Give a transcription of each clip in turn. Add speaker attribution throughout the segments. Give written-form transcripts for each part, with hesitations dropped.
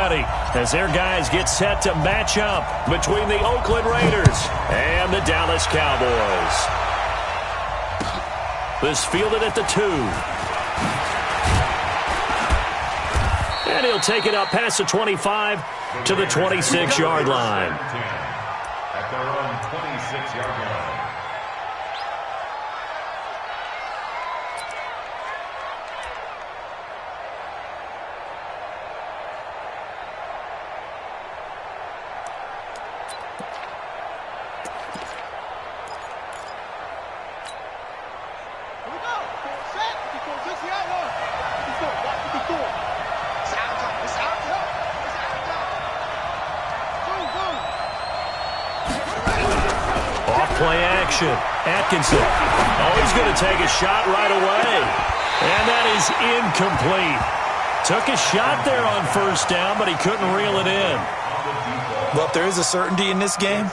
Speaker 1: ready as their guys get set to match up between the Oakland Raiders and the Dallas Cowboys. This fielded at the 2. And he'll take it up past the 25 to the 26-yard line.
Speaker 2: At their own 26-yard line.
Speaker 1: Play action. Atkinson. Oh, he's going to take a shot right away. And that is incomplete. Took a shot there on first down, but he couldn't reel it in.
Speaker 3: Well, if there is a certainty in this game,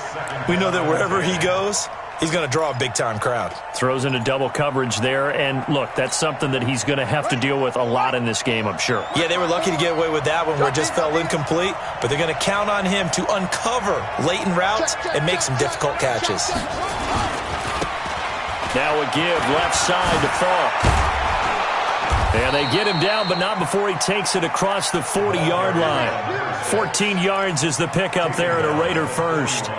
Speaker 3: we know that wherever he goes, he's going to draw a big-time crowd.
Speaker 1: Throws into double coverage there, and look, that's something that he's going to have to deal with a lot in this game, I'm sure.
Speaker 3: Yeah, they were lucky to get away with that one where it just fell incomplete, but they're going to count on him to uncover latent routes and make some difficult catches.
Speaker 1: Now a give left side to Falk. And they get him down, but not before he takes it across the 40-yard line. 14 yards is the pickup there at a Raider first.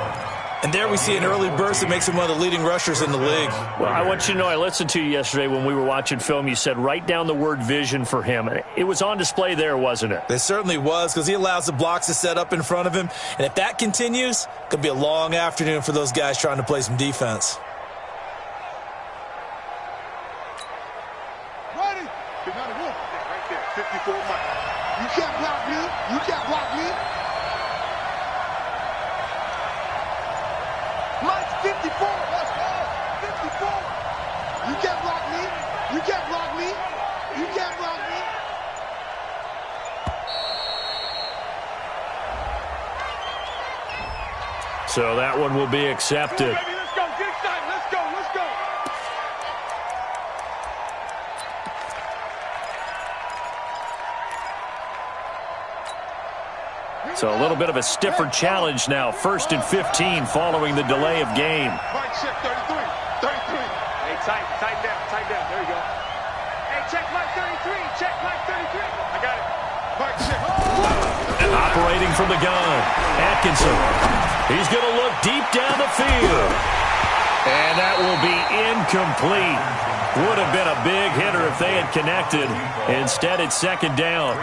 Speaker 3: And there we see an early burst that makes him one of the leading rushers in the league.
Speaker 1: Well, I want you to know, I listened to you yesterday when we were watching film. You said write down the word vision for him. It was on display there, wasn't it?
Speaker 3: It certainly was, because he allows the blocks to set up in front of him. And if that continues, it could be a long afternoon for those guys trying to play some defense.
Speaker 4: Ready? Right there, 54 Mike. You can't block me. You can't block me. Mike's 54. Let's go. 54. You can't block me. You can't block me. You can't block me.
Speaker 1: So that one will be accepted.
Speaker 4: Come on, baby, let's go. Get excited. Let's go. Let's go.
Speaker 1: So a little bit of a stiffer challenge now. 1st and 15 following the delay of game.
Speaker 4: Mike, check 33. 33.
Speaker 5: Hey, tighten down. There you go. Hey, check Mike 33. Check Mike 33. I got it.
Speaker 4: Mike, check.
Speaker 1: Operating from the gun. Atkinson. He's going to look deep down the field. And that will be incomplete. Would have been a big hitter if they had connected. Instead, it's 2nd down.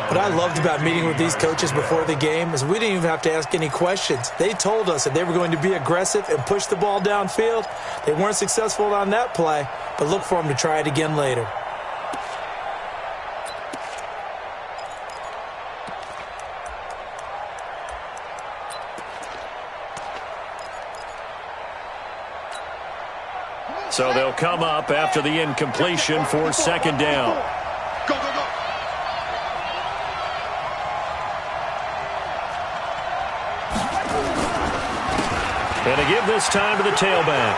Speaker 3: What I loved about meeting with these coaches before the game is we didn't even have to ask any questions. They told us that they were going to be aggressive and push the ball downfield. They weren't successful on that play, but look for them to try it again later.
Speaker 1: So they'll come up after the incompletion for 2nd down.
Speaker 4: Go, go, go.
Speaker 1: And to give this time to the tailback.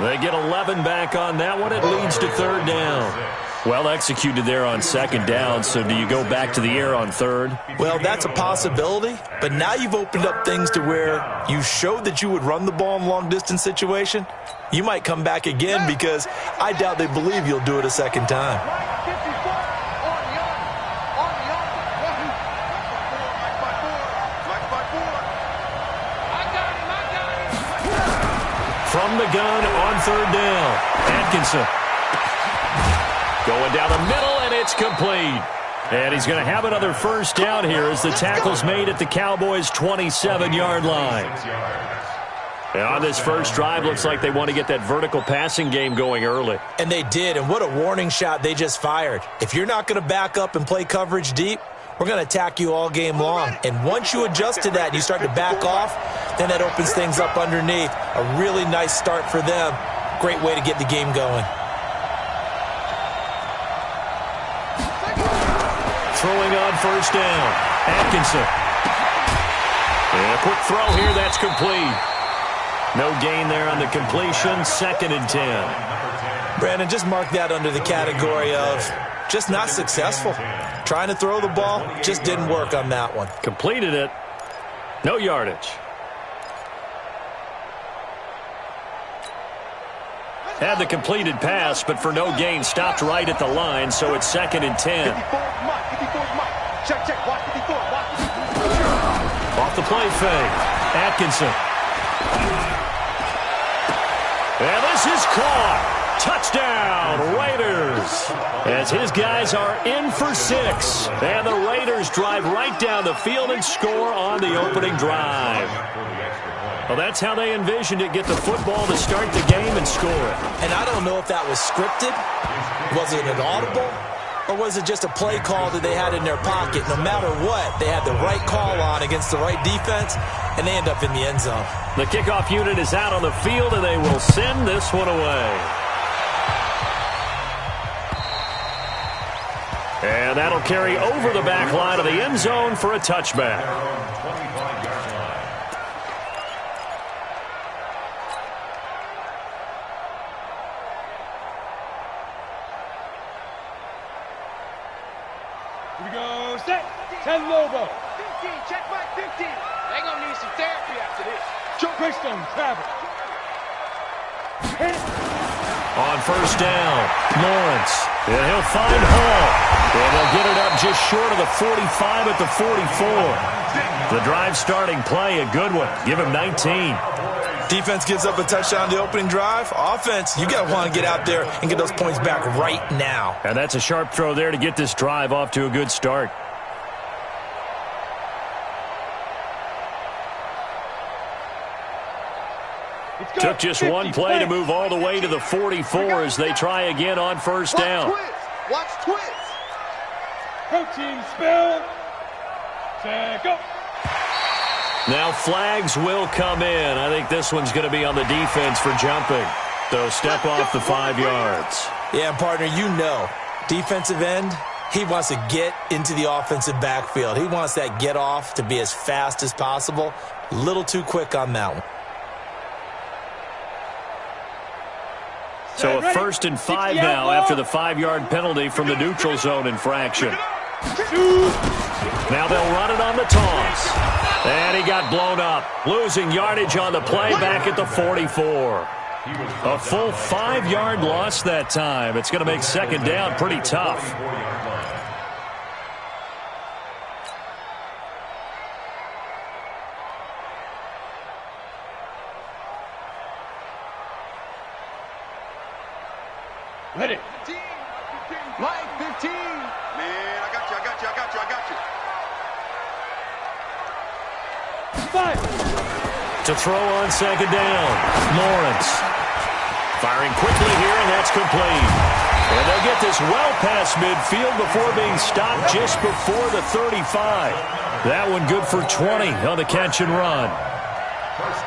Speaker 1: They get 11 back on that one. It leads to 3rd down. Well executed there on 2nd down. So do you go back to the air on 3rd?
Speaker 3: Well, that's a possibility, but now you've opened up things to where you showed that you would run the ball in long-distance situation. You might come back again because I doubt they believe you'll do it a 2nd time.
Speaker 1: From the gun on 3rd down. Atkinson. Going down the middle, and it's complete. And he's going to have another 1st down here as the tackle's made at the Cowboys' 27-yard line. And on this first drive, looks like they want to get that vertical passing game going early.
Speaker 3: And they did, and what a warning shot they just fired. If you're not going to back up and play coverage deep, we're going to attack you all game long. And once you adjust to that and you start to back off, then that opens things up underneath. A really nice start for them. Great way to get the game going.
Speaker 1: Throwing on 1st down. Atkinson. And a quick throw here. That's complete. No gain there on the completion. 2nd and 10.
Speaker 3: Brandon, just mark that under the category of just not successful. Trying to throw the ball, just didn't work on that one.
Speaker 1: Completed it. No yardage. Had the completed pass, but for no gain, stopped right at the line, so it's 2nd and 10.
Speaker 5: 54's Mike. 54's Mike. Check, check. Watch 54. Watch 54.
Speaker 1: Off the play fake. Atkinson. And this is caught. Touchdown, Raiders. As his guys are in for 6. And the Raiders drive right down the field and score on the opening drive. Well, that's how they envisioned it. Get the football to start the game and score it.
Speaker 3: And I don't know if that was scripted. Was it an audible? Or was it just a play call that they had in their pocket? No matter what, they had the right call on against the right defense, and they end up in the end zone.
Speaker 1: The kickoff unit is out on the field, and they will send this one away. And that'll carry over the back line of the end zone for a touchback.
Speaker 5: Here we go. Set. 10 Lobo. 15. Check Mike 15. They gonna need some therapy after this. Joe Greystone, travel.
Speaker 1: On first down, Lawrence. And he'll find Hall. And they'll get it up just short of the 45 at the 44. The drive starting play, a good one. Give him 19.
Speaker 3: Defense gives up a touchdown the opening drive. Offense, you got to want to get out there and get those points back right now.
Speaker 1: And that's a sharp throw there to get this drive off to a good start. Took just one play to move all the way to the 44 as they try again on first down.
Speaker 4: Watch twist.
Speaker 5: Protein spill. Check up.
Speaker 1: Now flags will come in. I think this one's going to be on the defense for jumping. So step off the 5 yards.
Speaker 3: Yeah, partner, you know, defensive end, he wants to get into the offensive backfield. He wants that get off to be as fast as possible. A little too quick on that one.
Speaker 1: So a 1st and 5 now after the 5-yard penalty from the neutral zone infraction. Now they'll run it on the toss. And he got blown up. Losing yardage on the play back at the 44. A full 5-yard loss that time. It's going to make second down pretty tough.
Speaker 5: Ready.
Speaker 4: Mike 15. Man, I got you.
Speaker 5: 5.
Speaker 1: To throw on second down, Lawrence. Firing quickly here, and that's complete. And they'll get this well past midfield before being stopped just before the 35. That one good for 20 on the catch and run.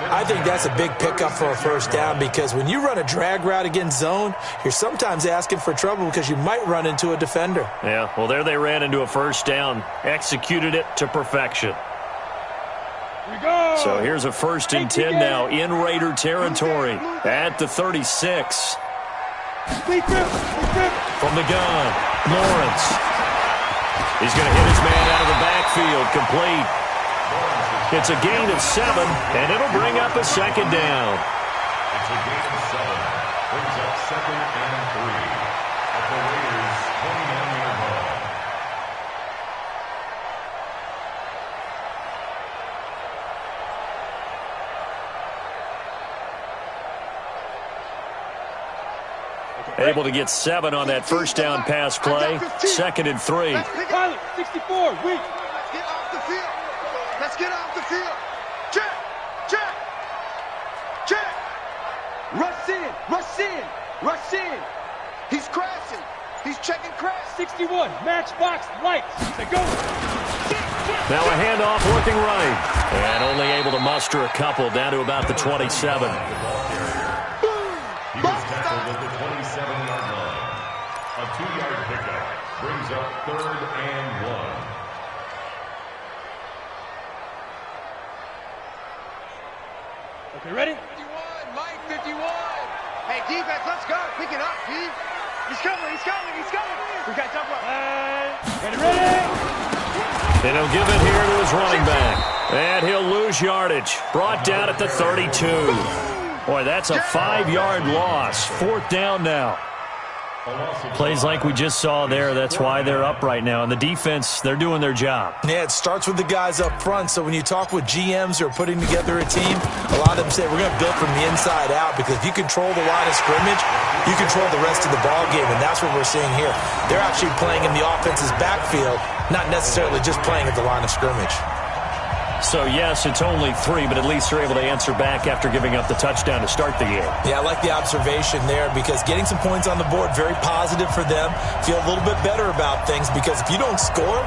Speaker 3: I think that's a big pickup for a first down because when you run a drag route against zone, you're sometimes asking for trouble because you might run into a defender.
Speaker 1: Yeah, well, there they ran into a first down. Executed it to perfection.
Speaker 5: Here we go.
Speaker 1: So here's a 1st and 10 now in Raider territory at the 36. From the gun, Lawrence. He's going to hit his man out of the backfield, complete. It's a gain of 7, and it'll bring up a second down.
Speaker 2: It's a gain of 7. Brings up 2nd and 3 at the Raiders' 29-yard line.
Speaker 1: Able to get 7 on that first down pass play. 2nd and 3.
Speaker 5: Pilot 64. Weak.
Speaker 4: Let's get off the field. Check. Rush in. He's crashing. He's checking crash.
Speaker 5: 61. Matchbox lights. They go.
Speaker 1: Now a handoff looking right. And only able to muster a couple down to about the 27.
Speaker 2: He was tackled at the 27-yard line. A 2-yard pickup brings up 3rd and 1.
Speaker 5: Okay, ready?
Speaker 4: 51, Mike 51. Hey, defense, let's go. Pick it up, Pete.
Speaker 5: He's coming. We got double up. Ready.
Speaker 1: And he'll give it here to his running back. And he'll lose yardage. Brought down at the 32. Boy, that's a 5-yard loss. 4th down now. Plays like we just saw there. That's why they're up right now. And the defense, they're doing their job.
Speaker 3: Yeah, it starts with the guys up front. So when you talk with GMs who are putting together a team, a lot of them say we're going to build from the inside out, because if you control the line of scrimmage, you control the rest of the ball game, and that's what we're seeing here. They're actually playing in the offense's backfield, not necessarily just playing at the line of scrimmage.
Speaker 1: So, yes, it's only 3, but at least they're able to answer back after giving up the touchdown to start the game.
Speaker 3: Yeah, I like the observation there, because getting some points on the board, very positive for them. Feel a little bit better about things, because if you don't score,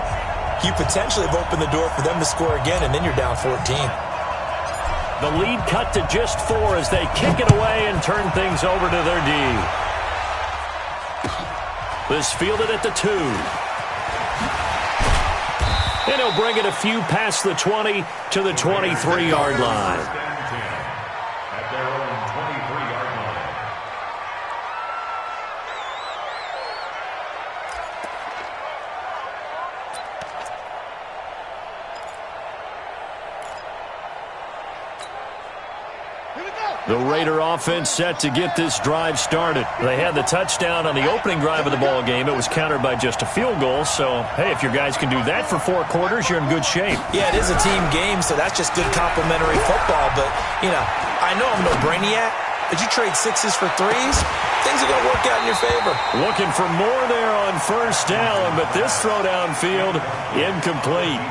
Speaker 3: you potentially have opened the door for them to score again, and then you're down 14.
Speaker 1: The lead cut to just 4 as they kick it away and turn things over to their D. This fielded at the 2. And he'll bring it a few past the 20 to the 23-yard line.
Speaker 2: At their own 23-yard line.
Speaker 1: The Raider offense set to get this drive started. They had the touchdown on the opening drive of the ball game. It was countered by just a field goal. So, hey, if your guys can do that for 4 quarters, you're in good shape.
Speaker 3: Yeah, it is a team game, so that's just good complimentary football. But, you know, I know I'm no brainiac, but you trade 6s for 3s, things are going to work out in your favor.
Speaker 1: Looking for more there on 1st down, but this throw downfield, incomplete.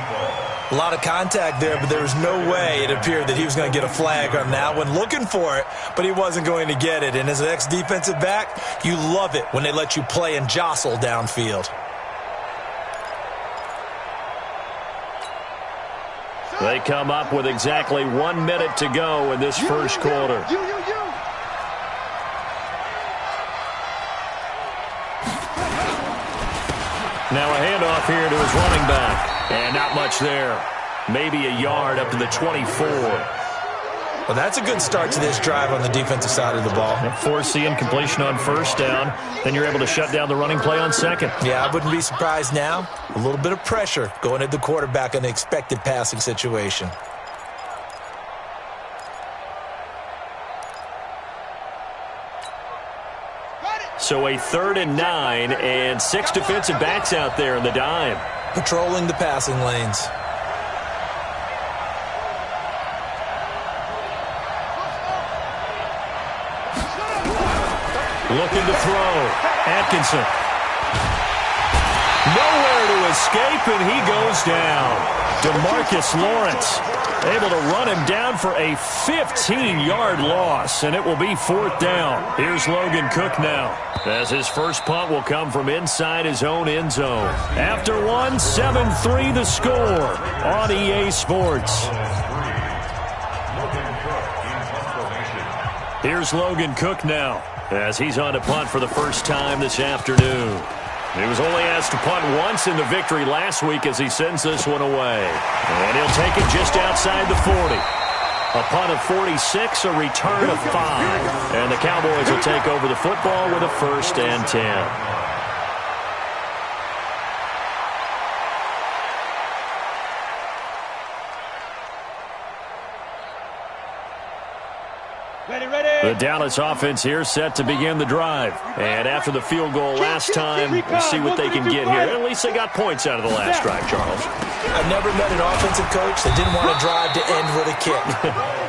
Speaker 3: A lot of contact there, but there was no way it appeared that he was going to get a flag on that one. Looking for it, but he wasn't going to get it. And as an ex-defensive back, you love it when they let you play and jostle downfield.
Speaker 1: They come up with exactly 1 minute to go in this first quarter. Now a handoff here to his running back. And not much there. Maybe a yard up to the 24.
Speaker 3: Well, that's a good start to this drive on the defensive side of the ball.
Speaker 1: Forcing incompletion on 1st down. Then you're able to shut down the running play on 2nd.
Speaker 3: Yeah, I wouldn't be surprised now. A little bit of pressure going at the quarterback in the expected passing situation.
Speaker 1: So a 3rd and 9 and 6 defensive backs out there in the dime.
Speaker 3: Patrolling the passing lanes.
Speaker 1: Looking to throw. Atkinson. Nowhere to escape, and he goes down. DeMarcus Lawrence able to run him down for a 15-yard loss, and it will be 4th down. Here's Logan Cook now, as his first punt will come from inside his own end zone. After 1, 7-3 the score on EA Sports. Here's Logan Cook now, as he's on to punt for the first time this afternoon. He was only asked to punt once in the victory last week as he sends this one away. And he'll take it just outside the 40. A punt of 46, a return of 5. And the Cowboys will take over the football with a 1st and 10. The Dallas offense here set to begin the drive. And after the field goal last time, we'll see what they can get here. At least they got points out of the last drive, Charles.
Speaker 3: I've never met an offensive coach that didn't want to drive to end with a kick.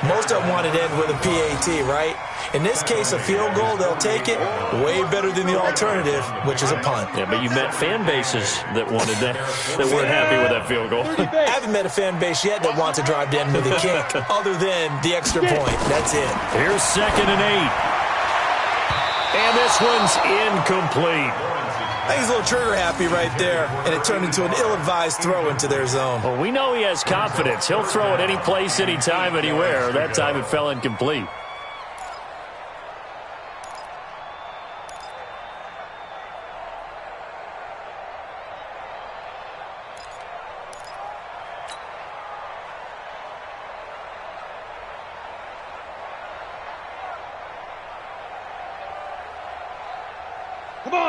Speaker 3: Most of them wanted to end with a PAT, right? In this case, a field goal, they'll take it. Way better than the alternative, which is a punt.
Speaker 1: Yeah, but you met fan bases that wanted that weren't happy with that field goal.
Speaker 3: I haven't met a fan base yet that wants to drive to end with a kick, other than the extra point. That's it.
Speaker 1: Here's 2nd and 8. And this one's incomplete.
Speaker 3: I think he's a little trigger happy right there, and it turned into an ill-advised throw into their zone.
Speaker 1: Well, we know he has confidence. He'll throw it any place, anytime, anywhere. That time it fell incomplete.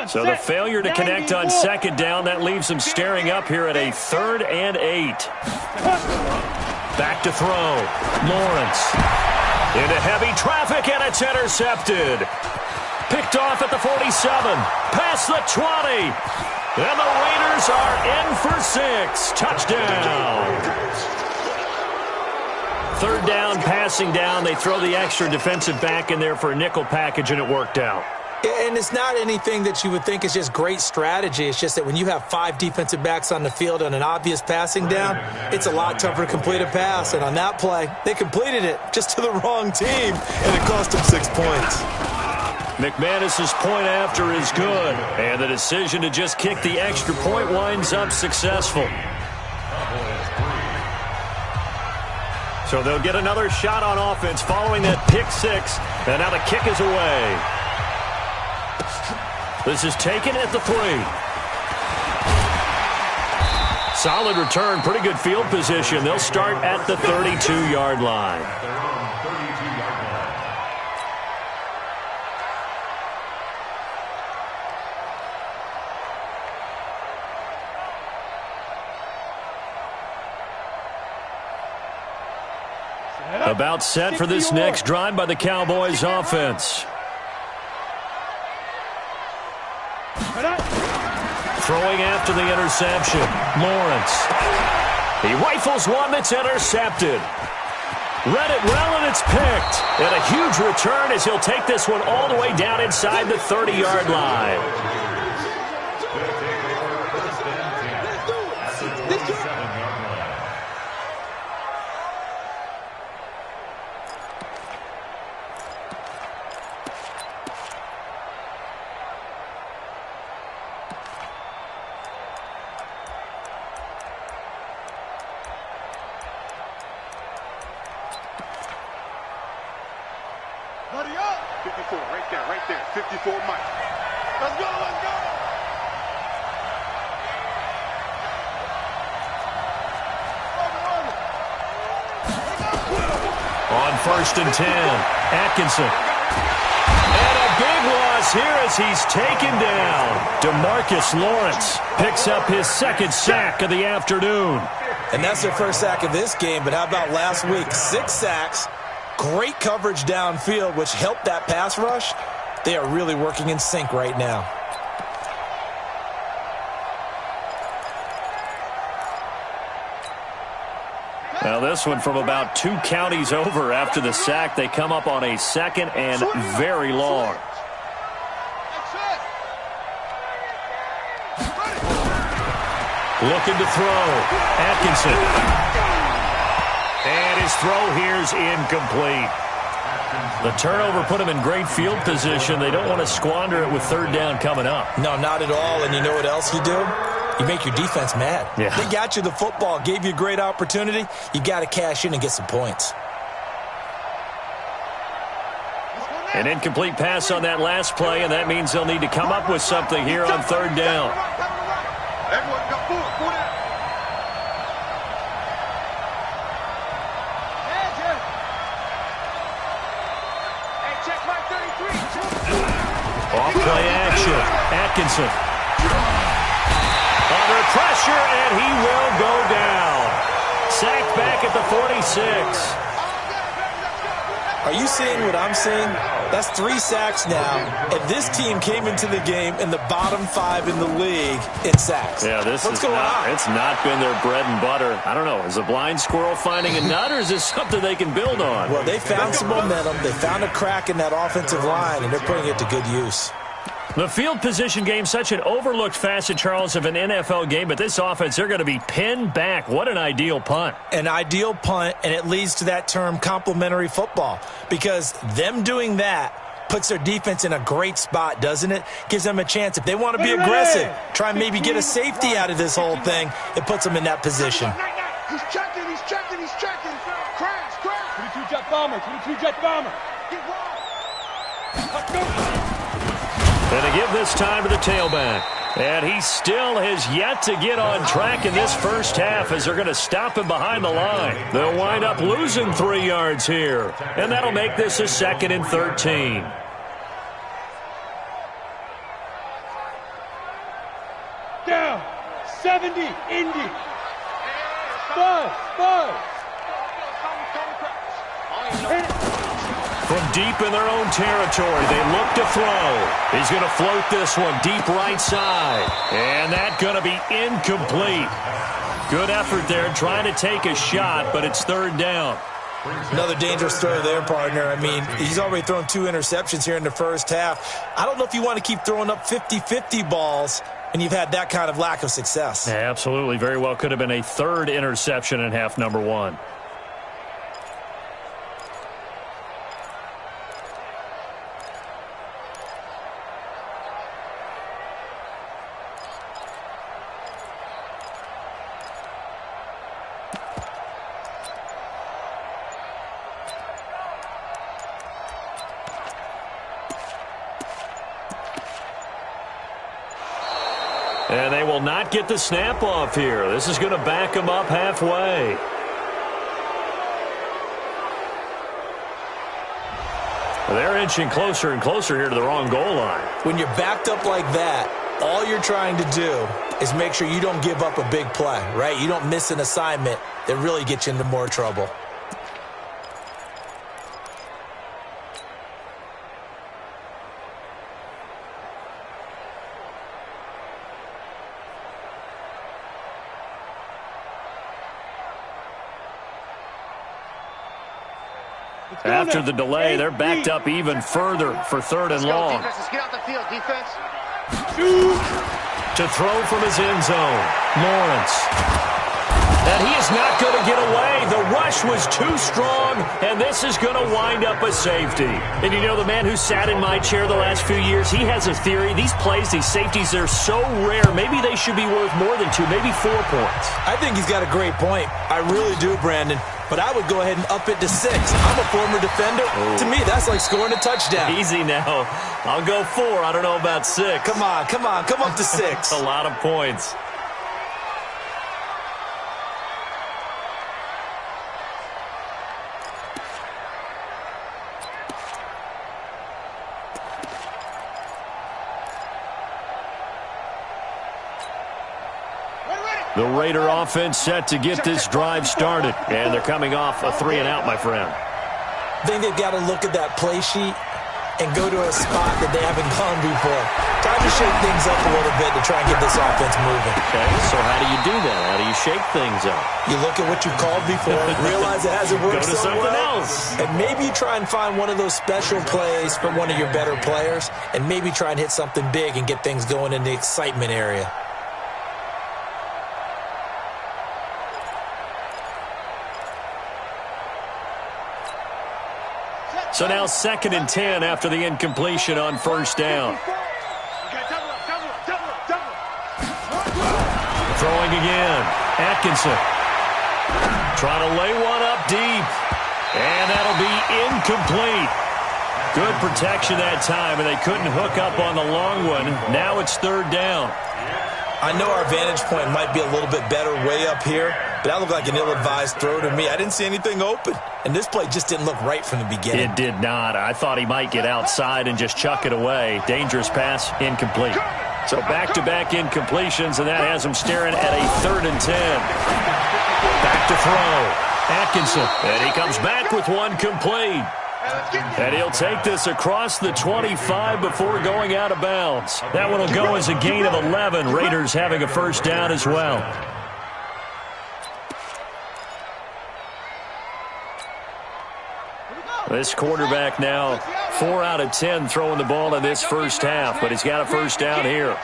Speaker 1: So the failure to connect on second down, that leaves them staring up here at a 3rd and 8. Back to throw. Lawrence. Into heavy traffic, and it's intercepted. Picked off at the 47. Past the 20. And the Raiders are in for 6. Touchdown. 3rd down, passing down. They throw the extra defensive back in there for a nickel package, and it worked out.
Speaker 3: And it's not anything that you would think is just great strategy. It's just that when you have 5 defensive backs on the field on an obvious passing down, it's a lot tougher to complete a pass. And on that play, they completed it just to the wrong team, and it cost them 6 points.
Speaker 1: McManus's point after is good, and the decision to just kick the extra point winds up successful. So they'll get another shot on offense following that pick 6, and now the kick is away. This is taken at the 3. Solid return, pretty good field position. They'll start at the 32-yard line. About set for this next drive by the Cowboys offense. Throwing after the interception. Lawrence. He rifles one that's intercepted. Read it well, and it's picked. And a huge return as he'll take this one all the way down inside the 30-yard line.
Speaker 4: Buddy up! 54, right there. 54, Mike. Let's go, let's go!
Speaker 1: On 1st and 10, Atkinson. And a big loss here as he's taken down. DeMarcus Lawrence picks up his 2nd sack of the afternoon.
Speaker 3: And that's their 1st sack of this game, but how about last week? 6 sacks. Great coverage downfield, which helped that pass rush. They are really working in sync right now.
Speaker 1: Now this one from about 2 counties over after the sack. They come up on a 2nd and very long. Looking to throw. Atkinson. And his throw here's incomplete. The turnover put him in great field position. They don't want to squander it with 3rd down coming up.
Speaker 3: No, not at all. And you know what else you do? You make your defense mad.
Speaker 1: Yeah.
Speaker 3: They got you the football, gave you a great opportunity. You got to cash in and get some points.
Speaker 1: An incomplete pass on that last play, and that means they'll need to come up with something here on 3rd down.
Speaker 4: Everyone go forward,
Speaker 1: Off play action. Atkinson. Under pressure, and he will go down. Sacked back at the 46.
Speaker 3: Are you seeing what I'm seeing? That's 3 sacks now, and this team came into the game in the bottom 5 in the league in sacks.
Speaker 1: Yeah,
Speaker 3: What's going on?
Speaker 1: It's not been their bread and butter. I don't know. Is a blind squirrel finding a nut, or is this something they can build on?
Speaker 3: Well, they found some momentum. They found a crack in that offensive line, and they're putting it to good use.
Speaker 1: The field position game, such an overlooked facet, Charles, of an NFL game, but this offense, they're going to be pinned back. What an ideal punt.
Speaker 3: An ideal punt, and it leads to that term complementary football, because them doing that puts their defense in a great spot, doesn't it? Gives them a chance. If they want to be aggressive, try and maybe get a safety out of this whole thing, it puts them in that position.
Speaker 4: He's checking. Crash.
Speaker 5: 22 jet bomber.
Speaker 1: And to give this time to the tailback. And he still has yet to get on track in this first half as they're going to stop him behind the line. They'll wind up losing 3 yards here. And that'll make this a 2nd and 13.
Speaker 5: Indy. Five.
Speaker 1: From deep in their own territory, they look to throw. He's going to float this one deep right side. And that's going to be incomplete. Good effort there trying to take a shot, but it's third down.
Speaker 3: Another dangerous throw there, partner. I mean, he's already thrown 2 interceptions here in the first half. I don't know if you want to keep throwing up 50-50 balls when you've had that kind of lack of success.
Speaker 1: Yeah, absolutely. Very well could have been a third interception in half number 1. And they will not get the snap off here. This is going to back them up halfway. They're inching closer and closer here to the wrong goal line.
Speaker 3: When you're backed up like that, all you're trying to do is make sure you don't give up a big play, right? You don't miss an assignment that really gets you into more trouble.
Speaker 1: After the delay, they're backed up even further for third and long.
Speaker 6: Let's get out the field, defense.
Speaker 1: To throw from his end zone, Lawrence. And he is not going to get away. The rush was too strong, and this is going to wind up a safety. And you know, the man who sat in my chair the last few years, he has a theory. These plays, these safeties, they're so rare. Maybe they should be worth more than 2, maybe 4 points.
Speaker 3: I think he's got a great point. I really do, Brandon. But I would go ahead and up it to 6. I'm a former defender.
Speaker 1: Ooh.
Speaker 3: To me, that's like scoring a touchdown.
Speaker 1: Easy now. I'll go 4. I don't know about 6.
Speaker 3: Come on. Come up to 6.
Speaker 1: A lot of points. The Raider offense set to get this drive started. And they're coming off a 3-and-out, my friend.
Speaker 3: I think they've got to look at that play sheet and go to a spot that they haven't gone before. Time to shake things up a little bit to try and get this offense moving.
Speaker 1: Okay, so how do you do that? How do you shake things up?
Speaker 3: You look at what you called before, realize it hasn't worked
Speaker 1: Go to
Speaker 3: so
Speaker 1: something
Speaker 3: well,
Speaker 1: else.
Speaker 3: and maybe you try and find one of those special plays from one of your better players, and maybe try and hit something big and get things going in the excitement area.
Speaker 1: So now 2nd and 10 after the incompletion on first down. Throwing again. Atkinson. Trying to lay one up deep. And that'll be incomplete. Good protection that time, and they couldn't hook up on the long one. Now it's third down.
Speaker 3: I know our vantage point might be a little bit better way up here, but that looked like an ill-advised throw to me. I didn't see anything open, and this play just didn't look right from the beginning.
Speaker 1: It did not. I thought he might get outside and just chuck it away. Dangerous pass, incomplete. So back-to-back incompletions, and that has him staring at a 3rd and 10. Back to throw. Atkinson, and he comes back with one complete. And he'll take this across the 25 before going out of bounds. That one will go as a gain of 11. Raiders having a first down as well. This quarterback now 4 out of 10 throwing the ball in this first half, but he's got a first down here.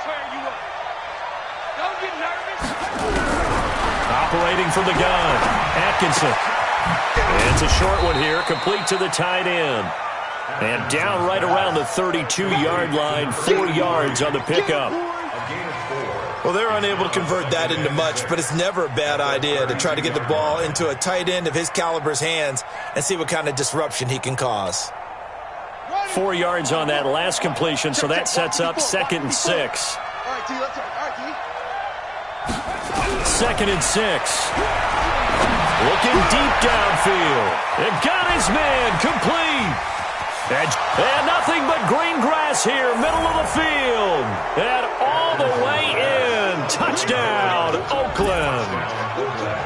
Speaker 1: Operating from the gun, Atkinson. It's a short one here, complete to the tight end. And down right around the 32-yard line, 4 yards on the pickup.
Speaker 3: Well, they're unable to convert that into much, but it's never a bad idea to try to get the ball into a tight end of his caliber's hands and see what kind of disruption he can cause.
Speaker 1: 4 yards on that last completion, so that sets up 2nd and 6. 2nd and 6. Looking deep downfield. And got his man complete. And nothing but green grass here, middle of the field. And all the way in. and touchdown, Oakland.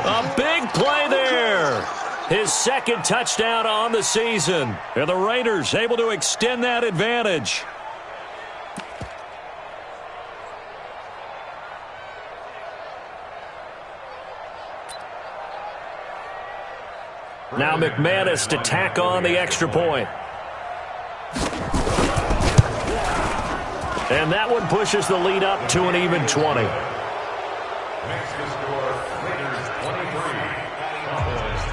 Speaker 1: A big play there. His second touchdown on the season. And the Raiders able to extend that advantage. Now McManus to tack on the extra point. And that one pushes the lead up to an even 20.
Speaker 2: Makes the score Raiders 23, Cowboys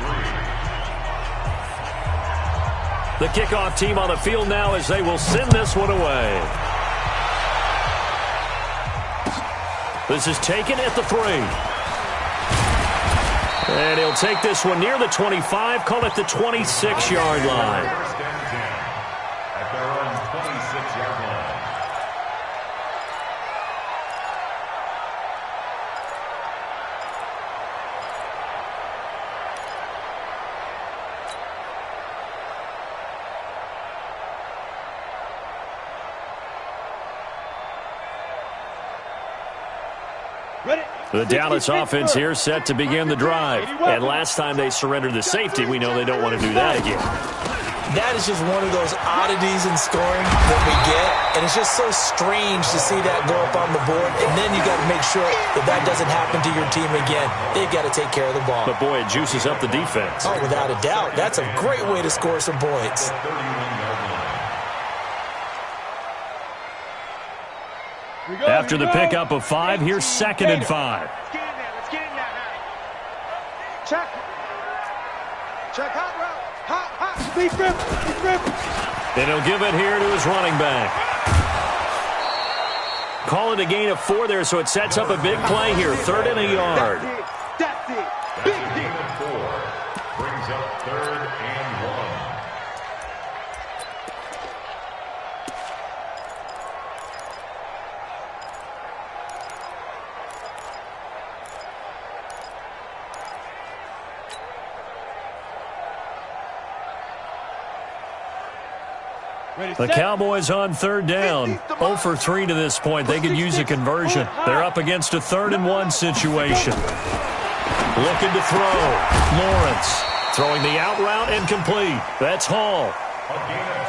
Speaker 2: 3.
Speaker 1: The kickoff team on the field now as they will send this one away. This is taken at the 3. And he'll take this one near the 25, call it the 26-yard line.
Speaker 2: At their own 26-yard line.
Speaker 1: The Dallas offense here set to begin the drive. And last time they surrendered the safety, we know they don't want to do that again.
Speaker 3: That is just one of those oddities in scoring that we get. And it's just so strange to see that go up on the board. And then you got to make sure that that doesn't happen to your team again. They've got to take care of the ball.
Speaker 1: But, boy, it juices up the defense.
Speaker 3: Oh, without a doubt. That's a great way to score some points.
Speaker 1: After the pickup of 5, here's 2nd and 5.
Speaker 5: Let's get in there. Let's get in there now. Check. Check hot route. Hot. Deep rip.
Speaker 1: And he'll give it here to his running back. Call it a gain of 4 there, so it sets up a big play here. 3rd and a yard.
Speaker 5: That's it. Big hit.
Speaker 2: 4 brings up 3rd and 1.
Speaker 1: The Cowboys on 3rd down. 0 for 3 to this point. They could use a conversion. They're up against a 3rd and 1 situation. Looking to throw. Lawrence throwing the out route and complete. That's Hall.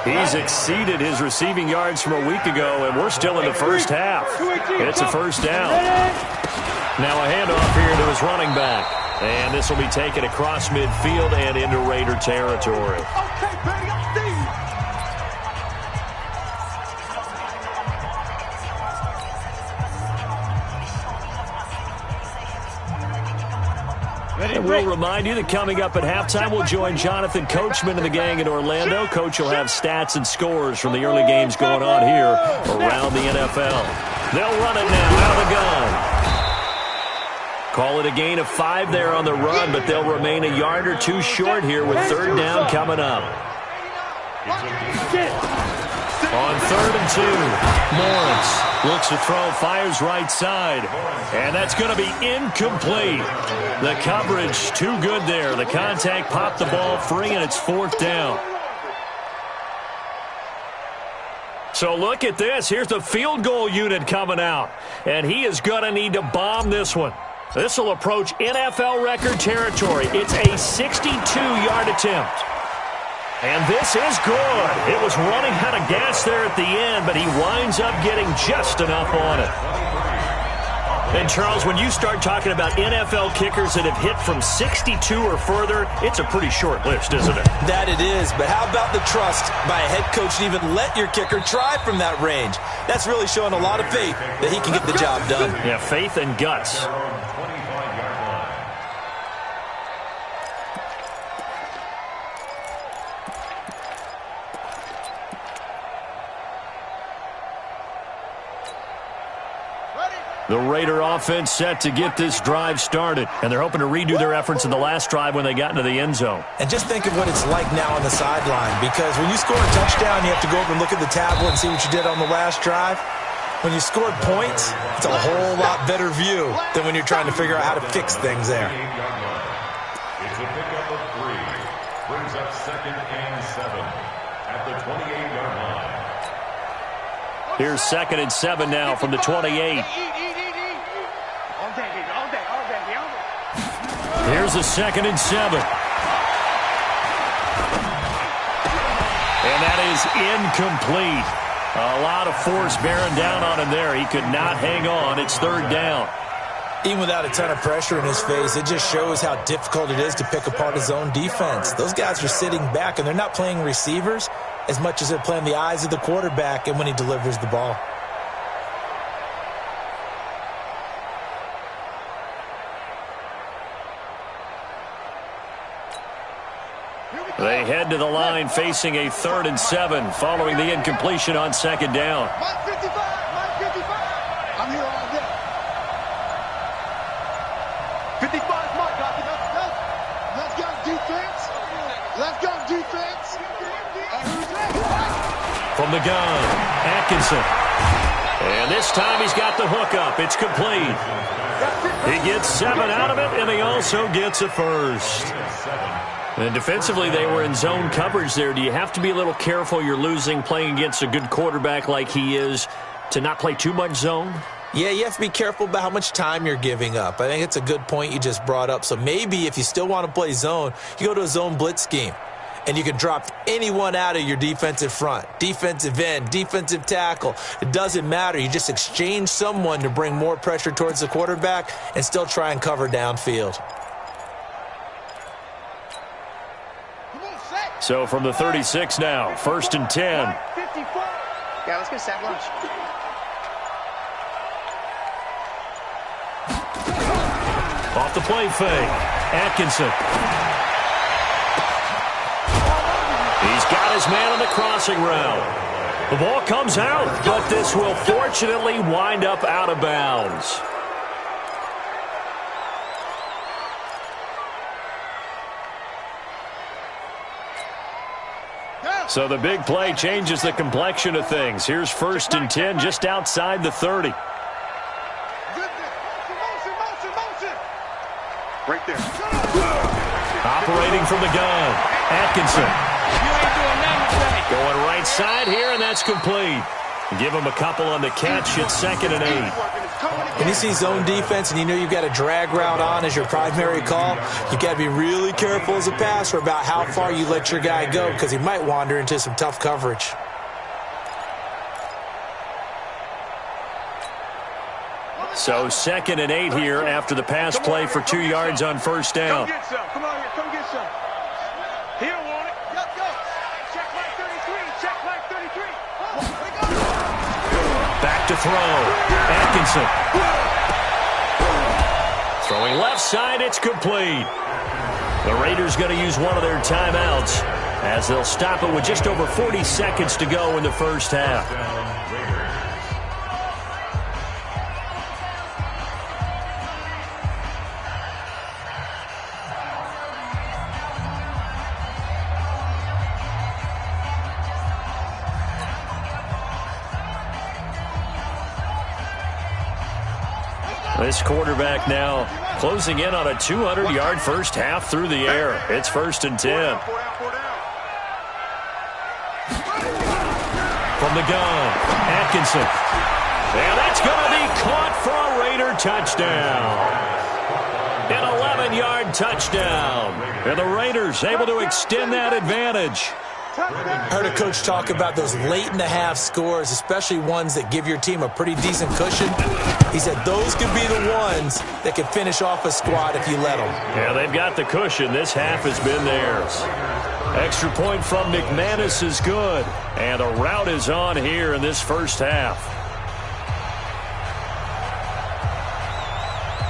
Speaker 1: He's exceeded his receiving yards from a week ago, and we're still in the first half. It's a first down. Now a handoff here to his running back. And this will be taken across midfield and into Raider territory.
Speaker 5: Okay, baby, I see you.
Speaker 1: And we'll remind you that coming up at halftime, we'll join Jonathan Coachman and the gang in Orlando. Coach will have stats and scores from the early games going on here around the NFL. They'll run it now out of the gun. Call it a gain of 5 there on the run, but they'll remain a yard or 2 short here with 3rd down coming up. On 3rd and 2, Lawrence looks to throw, fires right side, and that's going to be incomplete. The coverage too good there. The contact popped the ball free, and it's 4th down. So look at this. Here's the field goal unit coming out, and he is going to need to bomb this one. This will approach NFL record territory. It's a 62-yard attempt. And this is good. It was running out of gas there at the end, but he winds up getting just enough on it. And, Charles, when you start talking about NFL kickers that have hit from 62 or further, it's a pretty short list, isn't it?
Speaker 3: That it is, but how about the trust by a head coach to even let your kicker try from that range? That's really showing a lot of faith that he can get the job done.
Speaker 1: Yeah, faith and guts. The Raider offense set to get this drive started, and they're hoping to redo their efforts in the last drive when they got into the end zone.
Speaker 3: And just think of what it's like now on the sideline, because when you score a touchdown, you have to go over and look at the tablet and see what you did on the last drive. When you scored points, it's a whole lot better view than when you're trying to figure out how to fix things there.
Speaker 2: It's a pickup of 3. Brings up 2nd and 7 at the 28-yard line.
Speaker 1: Here's 2nd and 7 now from the 28. Here's a 2nd and 7. And that is incomplete. A lot of force bearing down on him there. He could not hang on. It's 3rd down.
Speaker 3: Even without a ton of pressure in his face, it just shows how difficult it is to pick apart his own defense. Those guys are sitting back, and they're not playing receivers as much as they're playing the eyes of the quarterback and when he delivers the ball.
Speaker 1: They head to the line facing a 3rd and 7 following the incompletion on 2nd down.
Speaker 4: Mike 55, Mike 55. I'm here all day. 55 is my copy. Let's go defense. Let's go defense. And who's next?
Speaker 1: From the gun, Atkinson. And this time he's got the hook up. It's complete. He gets 7 out of it, and he also gets a first. And defensively, they were in zone coverage there. Do you have to be a little careful you're losing playing against a good quarterback like he is to not play too much zone?
Speaker 3: Yeah, you have to be careful about how much time you're giving up. I think it's a good point you just brought up. So maybe if you still want to play zone, you go to a zone blitz scheme. And you can drop anyone out of your defensive front, defensive end, defensive tackle. It doesn't matter. You just exchange someone to bring more pressure towards the quarterback and still try and cover downfield.
Speaker 1: So from the 36 now, 1st and 10.
Speaker 6: Yeah, let's get sack lunch.
Speaker 1: Off the play fake, Atkinson. He's got his man on the crossing route. The ball comes out, but this will fortunately wind up out of bounds. So the big play changes the complexion of things. Here's 1st and 10 just outside the 30.
Speaker 4: Right there.
Speaker 1: Operating from the gun, Atkinson. Going right side here, and that's complete. Give him a couple on the catch. It's 2nd and 8.
Speaker 3: When you see zone defense and you know you've got a drag route on as your primary call, you've got to be really careful as a passer about how far you let your guy go because he might wander into some tough coverage.
Speaker 1: So 2nd and 8 here after the pass play for 2 yards on 1st down.
Speaker 5: Come get some. Come on here. Come get some. He don't want it. Go. Check like 33. Check like 33.
Speaker 1: Back to throw. Atkinson. Throwing left side, it's complete. The Raiders going to use one of their timeouts as they'll stop it with just over 40 seconds to go in the first half. This quarterback now closing in on a 200-yard first half through the air. It's 1st and 10. From the gun, Atkinson. And that's going to be caught for a Raider touchdown. An 11-yard touchdown. And the Raiders able to extend that advantage.
Speaker 3: I heard a coach talk about those late-in-the-half scores, especially ones that give your team a pretty decent cushion. He said those could be the ones that could finish off a squad if you let them.
Speaker 1: Yeah, they've got the cushion. This half has been theirs. Extra point from McManus is good. And the route is on here in this first half.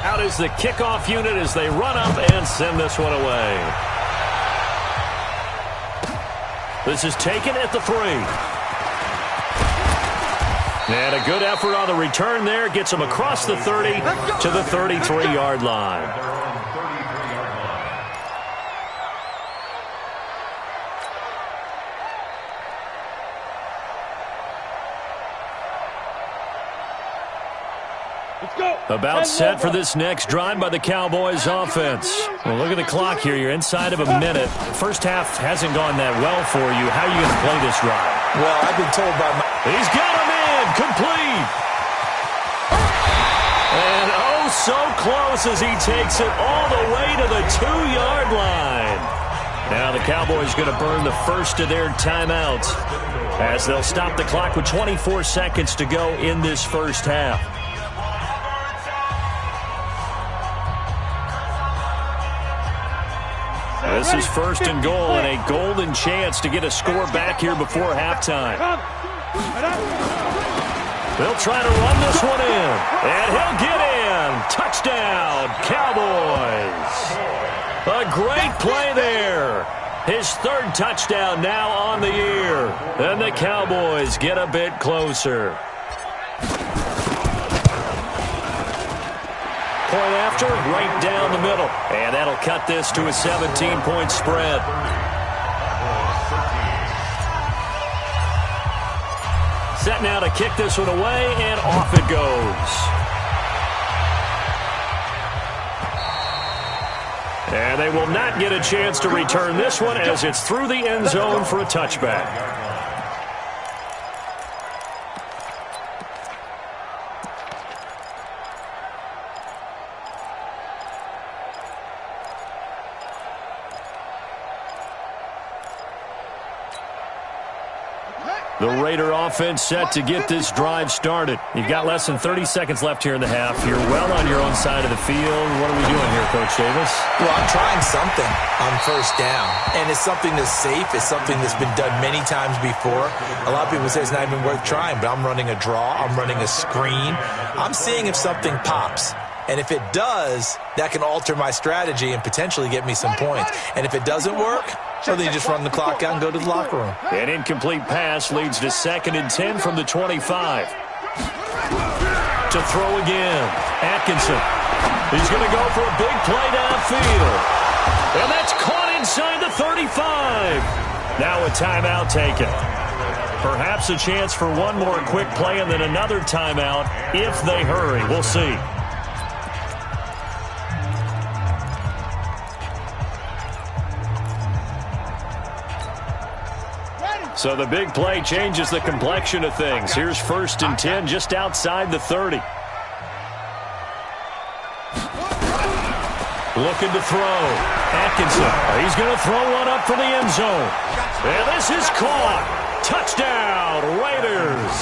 Speaker 1: Out is the kickoff unit as they run up and send this one away. This is taken at the 3. And a good effort on the return there. Gets him across the 30 to the 33-yard line. About set for this next drive by the Cowboys offense. Well, look at the clock here. You're inside of a minute. First half hasn't gone that well for you. How are you going to play this drive?
Speaker 3: Well, I've been told by my...
Speaker 1: He's got him in. Complete. And oh, so close as he takes it all the way to the 2-yard line. Now the Cowboys going to burn the first of their timeouts as they'll stop the clock with 24 seconds to go in this first half. This is first and goal and a golden chance to get a score back here before halftime. They'll try to run this one in, and he'll get in. Touchdown, Cowboys. A great play there. His third touchdown now on the year. And the Cowboys get a bit closer. Point after, right down the middle. And that'll cut this to a 17-point spread. Set now to kick this one away, and off it goes. And they will not get a chance to return this one as it's through the end zone for a touchback. The Raider offense set to get this drive started. You've got less than 30 seconds left here in the half. You're well on your own side of the field. What are we doing here, Coach Davis?
Speaker 3: Well, I'm trying something on first down, and it's something that's safe. It's something that's been done many times before. A lot of people say it's not even worth trying, but I'm running a draw. I'm running a screen. I'm seeing if something pops. And if it does, that can alter my strategy and potentially get me some points. And if it doesn't work, so then you just run the clock out and go to the locker room.
Speaker 1: An incomplete pass leads to 2nd and 10 from the 25. To throw again. Atkinson. He's going to go for a big play downfield. And that's caught inside the 35. Now a timeout taken. Perhaps a chance for one more quick play and then another timeout if they hurry. We'll see. So the big play changes the complexion of things. Here's 1st and 10 just outside the 30. Looking to throw. Atkinson. He's going to throw one up for the end zone. And this is caught. Touchdown, Raiders.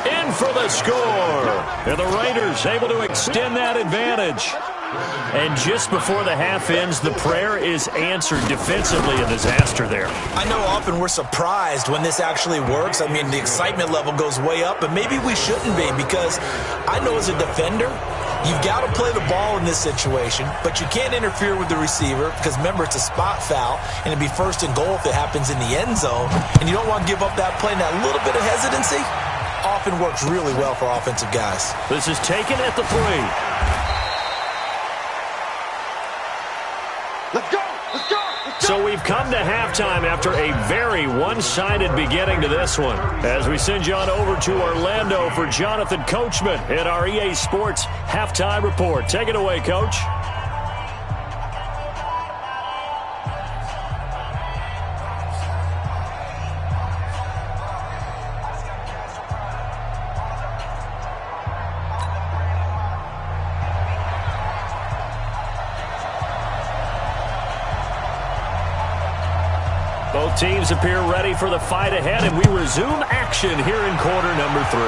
Speaker 1: In for the score. And the Raiders able to extend that advantage. And just before the half ends, the prayer is answered defensively. A disaster there.
Speaker 3: I know often we're surprised when this actually works. I mean, the excitement level goes way up, but maybe we shouldn't be, because I know as a defender, you've got to play the ball in this situation, but you can't interfere with the receiver because, remember, it's a spot foul, and it'd be 1st and goal if it happens in the end zone, and you don't want to give up that play. And that little bit of hesitancy often works really well for offensive guys.
Speaker 1: This is taken at the 3.
Speaker 4: Let's go! Let's go! Let's go!
Speaker 1: So we've come to halftime after a very one-sided beginning to this one. As we send you on over to Orlando for Jonathan Coachman in our EA Sports Halftime Report. Take it away, Coach. Both teams appear ready for the fight ahead, and we resume action here in quarter number 3.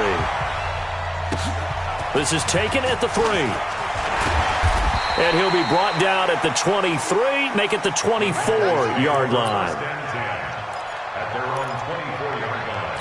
Speaker 1: This is taken at the 3. And he'll be brought down at the 23, make it the 24-yard line.
Speaker 2: At their own 24-yard line.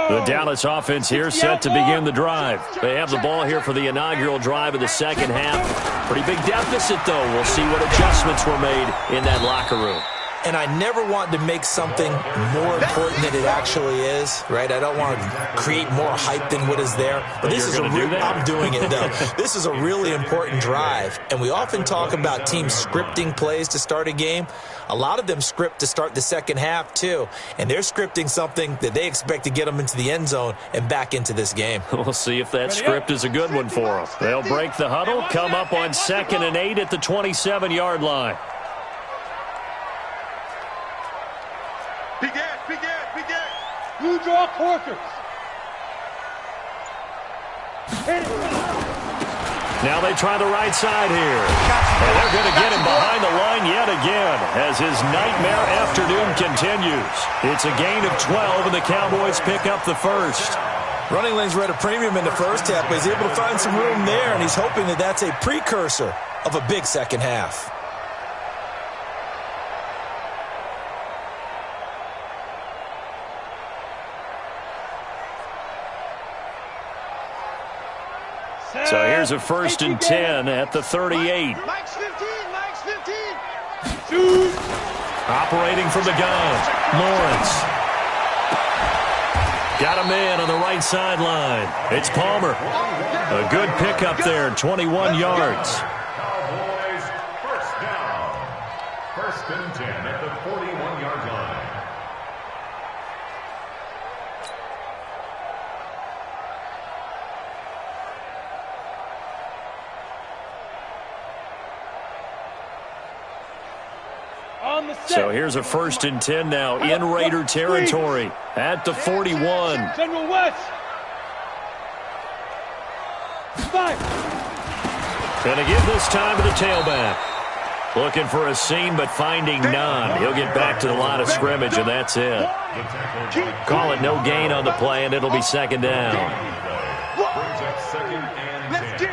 Speaker 1: The Dallas offense here set to begin the drive. They have the ball here for the inaugural drive of the second half. Pretty big deficit, though. We'll see what adjustments were made in that locker room.
Speaker 3: And I never want to make something more important than it actually is, right? I don't want to create more hype than what is there. But this is I'm doing it, though. This is a really important drive. And we often talk about teams scripting plays to start a game. A lot of them script to start the second half, too. And they're scripting something that they expect to get them into the end zone and back into this game.
Speaker 1: We'll see if that script is a good one for them. They'll break the huddle, come up on 2nd and 8 at the 27-yard line.
Speaker 5: Blue draw quarters.
Speaker 1: Now they try the right side here. And they're going to get him behind the line yet again as his nightmare afternoon continues. It's a gain of 12, and the Cowboys pick up the first.
Speaker 3: Running lanes were at a premium in the first half, but he's able to find some room there, and he's hoping that that's a precursor of a big second half.
Speaker 1: So here's a 1st and 10 at the 38.
Speaker 4: Mike's 15. Mike's 15.
Speaker 5: Shoot.
Speaker 1: Operating from the gun, Lawrence. Got a man on the right sideline. It's Palmer. A good pickup there, 21 yards.
Speaker 2: Cowboys first down. 1st and 10 at the 41-yard line.
Speaker 1: So here's a 1st and 10 now in Raider territory at the 41.
Speaker 5: General West. 5.
Speaker 1: Going to give this time to the tailback. Looking for a seam, but finding none. He'll get back to the line of scrimmage, and that's it. Call it no gain on the play, and it'll be 2nd down.
Speaker 2: Brings up 2nd and 10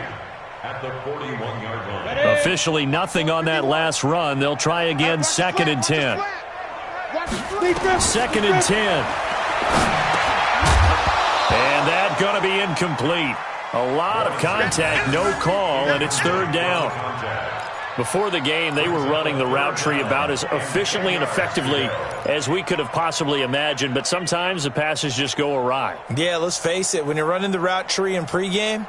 Speaker 2: at the 41-yard line.
Speaker 1: Officially nothing on that last run. They'll try again 2nd and 10. 2nd and 10. And that's going to be incomplete. A lot of contact, no call, and it's 3rd down. Before the game, they were running the route tree about as efficiently and effectively as we could have possibly imagined, but sometimes the passes just go awry.
Speaker 3: Yeah, let's face it. When you're running the route tree in pregame,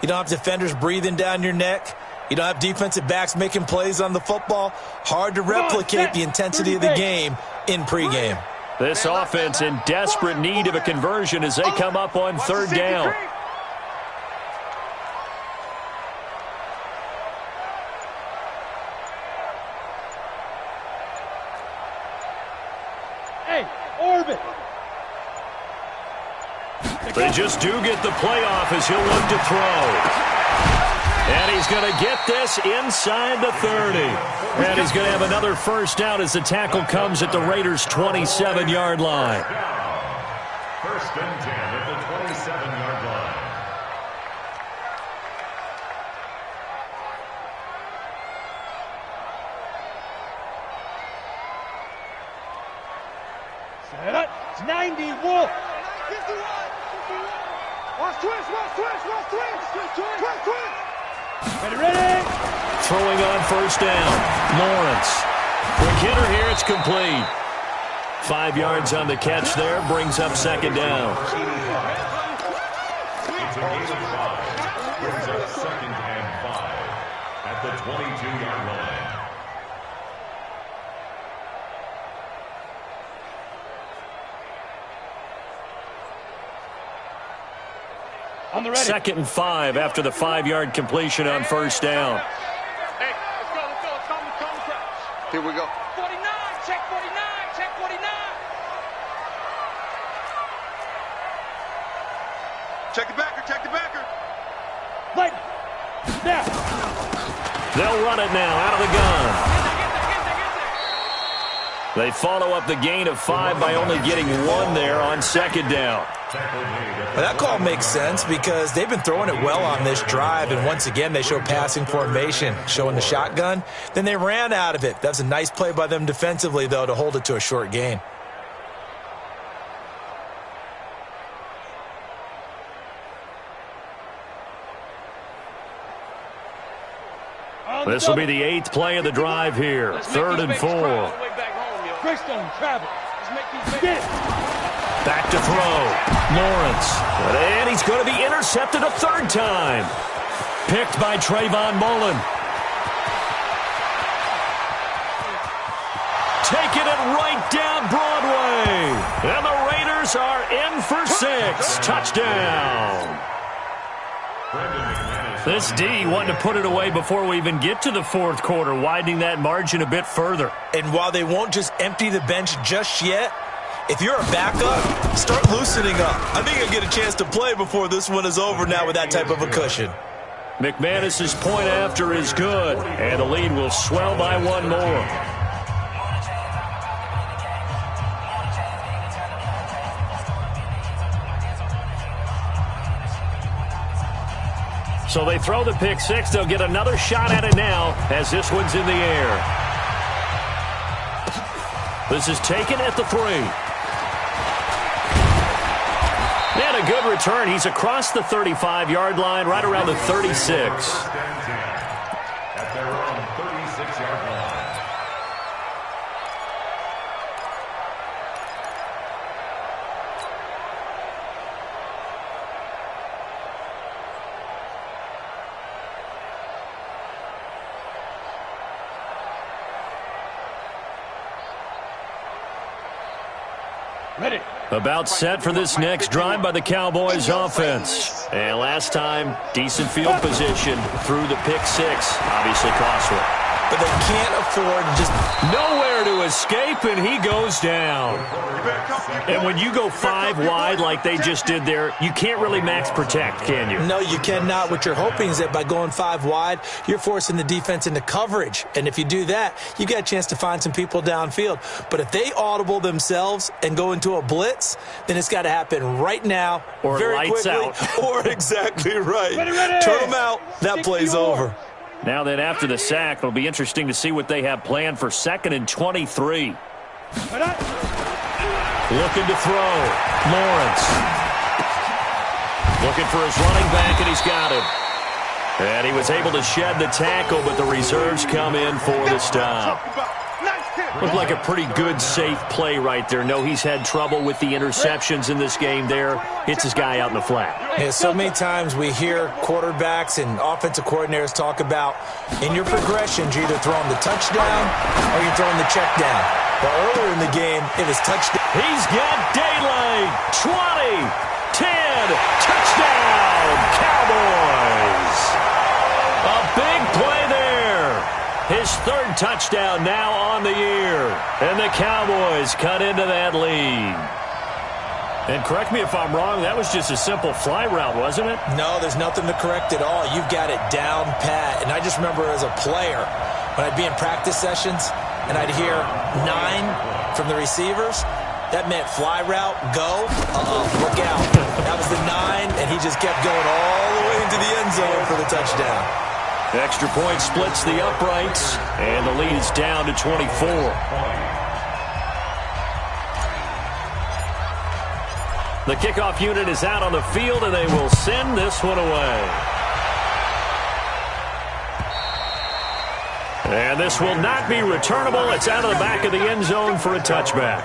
Speaker 3: you don't have defenders breathing down your neck. You don't have defensive backs making plays on the football. Hard to replicate the intensity of the game in pregame.
Speaker 1: This offense in desperate need of a conversion as they come up on 3rd down.
Speaker 5: Hey, orbit.
Speaker 1: They just do get the playoff as he'll look to throw. And he's going to get this inside the 30. And he's going to have another 1st down as the tackle comes at the Raiders' 27-yard line.
Speaker 2: 1st and 10 at the 27-yard line.
Speaker 5: Set up. 90 Wolf.
Speaker 4: 51. Watch twist.
Speaker 5: Ready.
Speaker 1: Throwing on 1st down. Lawrence. Quick hitter here. It's complete. 5 yards on the catch there. Brings up 2nd down.
Speaker 2: It's a gain of 5. Brings up 2nd and 5 at the 22-yard line.
Speaker 5: On the ready.
Speaker 1: 2nd and 5 after the 5-yard completion on 1st down.
Speaker 4: Hey, let's go. Here we go.
Speaker 6: 49, check 49, check 49.
Speaker 4: Check the backer.
Speaker 5: Light. Now.
Speaker 1: They'll run it now out of the gun. They follow up the gain of 5 by only getting 1 there on 2nd down.
Speaker 3: Well, that call makes sense because they've been throwing it well on this drive, and once again they show passing formation, showing the shotgun. Then they ran out of it. That's a nice play by them defensively, though, to hold it to a short gain.
Speaker 1: This will be the 8th play of the drive here. 3rd and 4.
Speaker 5: Greystone travel. Get it.
Speaker 1: Back to throw. Lawrence. And he's going to be intercepted a third time. Picked by Trayvon Mullen. Taking it right down Broadway. And the Raiders are in for 6. Touchdown. This D wanted to put it away before we even get to the fourth quarter, widening that margin a bit further.
Speaker 3: And while they won't just empty the bench just yet, if you're a backup, start loosening up. I think you'll get a chance to play before this one is over now with that type of a cushion.
Speaker 1: McManus's point after is good, and the lead will swell by one more. So they throw the pick six. They'll get another shot at it now as this one's in the air. This is taken at the 3. And a good return. He's across the 35-yard line, right around the 36.
Speaker 2: At their own 36-yard line.
Speaker 5: Ready.
Speaker 1: About set for this next drive by the Cowboys offense. And last time, decent field position through the pick six. Obviously costly.
Speaker 3: But they can't afford just
Speaker 1: nowhere to escape, and he goes down. And when you go 5 wide like they just did there, you can't really max protect, can you?
Speaker 3: No, you cannot. What you're hoping is that by going 5 wide, you're forcing the defense into coverage. And if you do that, you got a chance to find some people downfield. But if they audible themselves and go into a blitz, then it's got to happen right now,
Speaker 1: or
Speaker 3: very
Speaker 1: lights
Speaker 3: quickly,
Speaker 1: out.
Speaker 3: Or exactly right.
Speaker 5: Ready.
Speaker 3: Turn them out. That play's over.
Speaker 1: Now then, after the sack, it'll be interesting to see what they have planned for 2nd and 23. Looking to throw. Lawrence. Looking for his running back, and he's got him. And he was able to shed the tackle, but the reserves come in for the stop. Looked like a pretty good, safe play right there. No, he's had trouble with the interceptions in this game there. Hits his guy out in the flat.
Speaker 3: Yeah, so many times we hear quarterbacks and offensive coordinators talk about in your progressions, you're either throwing the touchdown or you're throwing the check down. But earlier in the game, it was touchdown.
Speaker 1: He's got daylight. 20, 10, touchdown, Cowboys. A big play there. His 3rd touchdown now on the year. And the Cowboys cut into that lead. And correct me if I'm wrong, that was just a simple fly route, wasn't it?
Speaker 3: No, there's nothing to correct at all. You've got it down pat. And I just remember as a player, when I'd be in practice sessions and I'd hear 9 from the receivers, that meant fly route, go, look out. That was the 9, and he just kept going all the way into the end zone for the touchdown.
Speaker 1: Extra point splits the uprights, and the lead is down to 24. The kickoff unit is out on the field, and they will send this one away. And this will not be returnable. It's out of the back of the end zone for a touchback.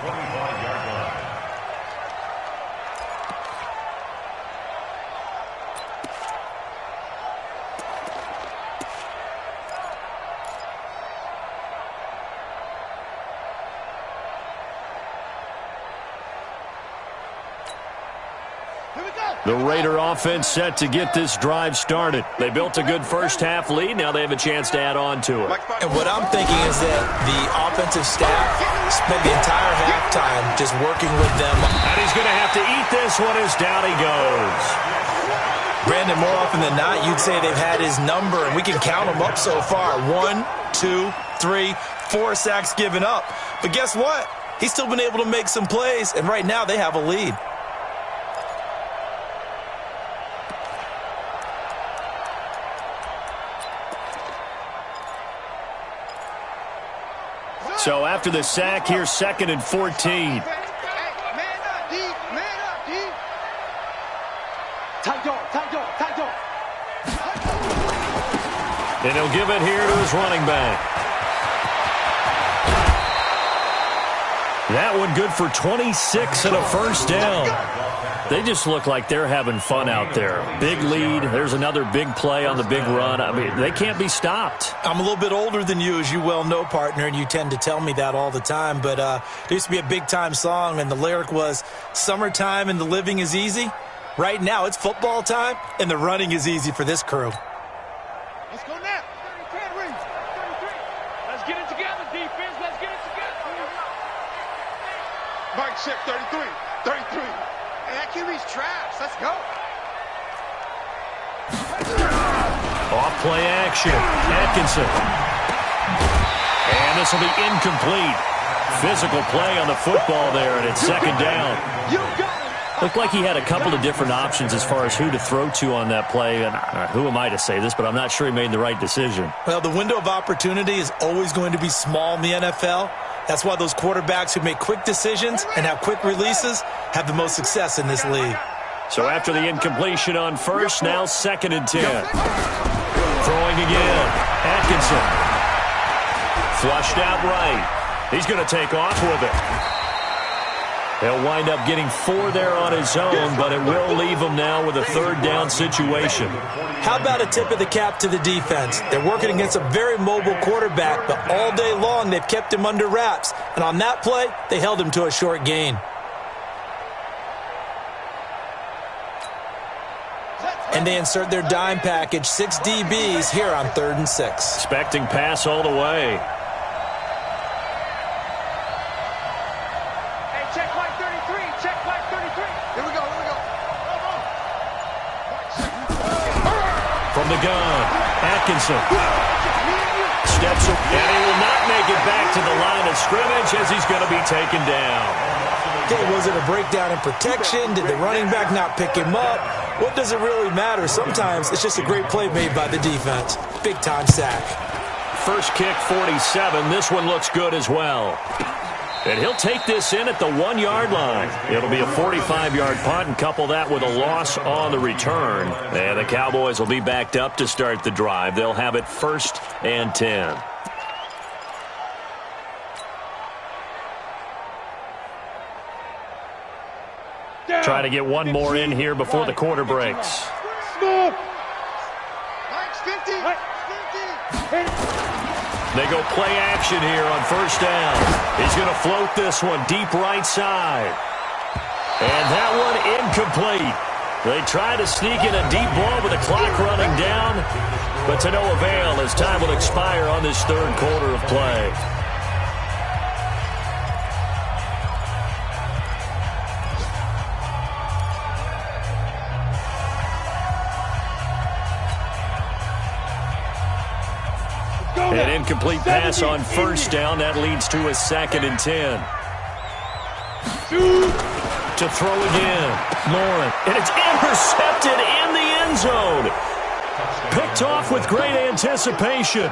Speaker 1: The Raider offense set to get this drive started. They built a good first-half lead. Now they have a chance to add on to it.
Speaker 3: And what I'm thinking is that the offensive staff spent the entire halftime just working with them.
Speaker 1: And he's going to have to eat this one as down he goes.
Speaker 3: Brandon, more often than not, you'd say they've had his number, and we can count them up so far. 1, 2, 3, 4 sacks given up. But guess what? He's still been able to make some plays, and right now they have a lead.
Speaker 1: So after the sack, here's 2nd and 14.
Speaker 4: Man up, D. Man up, D.
Speaker 5: Tight dog.
Speaker 1: And he'll give it here to his running back. That one good for 26 and a first down. They just look like they're having fun out there. Big lead. There's another big play on the big run. I mean, they can't be stopped.
Speaker 3: I'm a little bit older than you, as you well know, partner, and you tend to tell me that all the time. But there used to be a big-time song, and the lyric was, "Summertime and the living is easy." Right now, it's football time, and the running is easy for this crew.
Speaker 4: Let's go now.
Speaker 5: 30-10 reach. 33. Let's get it together, defense. Let's get it together.
Speaker 4: Mike check 33. 33.
Speaker 6: Hey, that QB's trash. Let's go.
Speaker 1: Off play action. Atkinson. And this will be incomplete. Physical play on the football there, and it's second down.
Speaker 4: You got it.
Speaker 1: Looked like he had a couple of different options as far as who to throw to on that play. And who am I to say this, but I'm not sure he made the right decision.
Speaker 3: Well, the window of opportunity is always going to be small in the NFL. That's why those quarterbacks who make quick decisions and have quick releases have the most success in this league.
Speaker 1: So after the incompletion on first, now 2nd and 10. Throwing again. Atkinson. Flushed out right. He's going to take off with it. He'll wind up getting 4 there on his own, but it will leave him now with a 3rd down situation.
Speaker 3: How about a tip of the cap to the defense? They're working against a very mobile quarterback, but all day long they've kept him under wraps. And on that play, they held him to a short gain. And they insert their dime package, 6 DBs here on 3rd and 6.
Speaker 1: Expecting pass all the way.
Speaker 6: Hey, check Mike 33. Check Mike 33.
Speaker 4: Here we go. Here we go.
Speaker 1: From the gun, Atkinson steps up, and he will not make it back to the line of scrimmage as he's going to be taken down.
Speaker 3: Okay, was it a breakdown in protection? Did the running back not pick him up? What does it really matter? Sometimes it's just a great play made by the defense. Big-time sack.
Speaker 1: First kick, 47. This one looks good as well. And he'll take this in at the 1-yard line. It'll be a 45-yard punt, and couple that with a loss on the return. And the Cowboys will be backed up to start the drive. They'll have it 1st and 10. Try to get one more in here before the quarter breaks.
Speaker 4: Mike's 50. 50.
Speaker 1: They go play action here on 1st down. He's going to float this one deep right side. And that one incomplete. They try to sneak in a deep ball with the clock running down, but to no avail as time will expire on this 3rd quarter of play. An incomplete pass on 1st down. That leads to a 2nd and 10. To throw again. Lauren. And it's intercepted in the end zone. Picked off with great anticipation.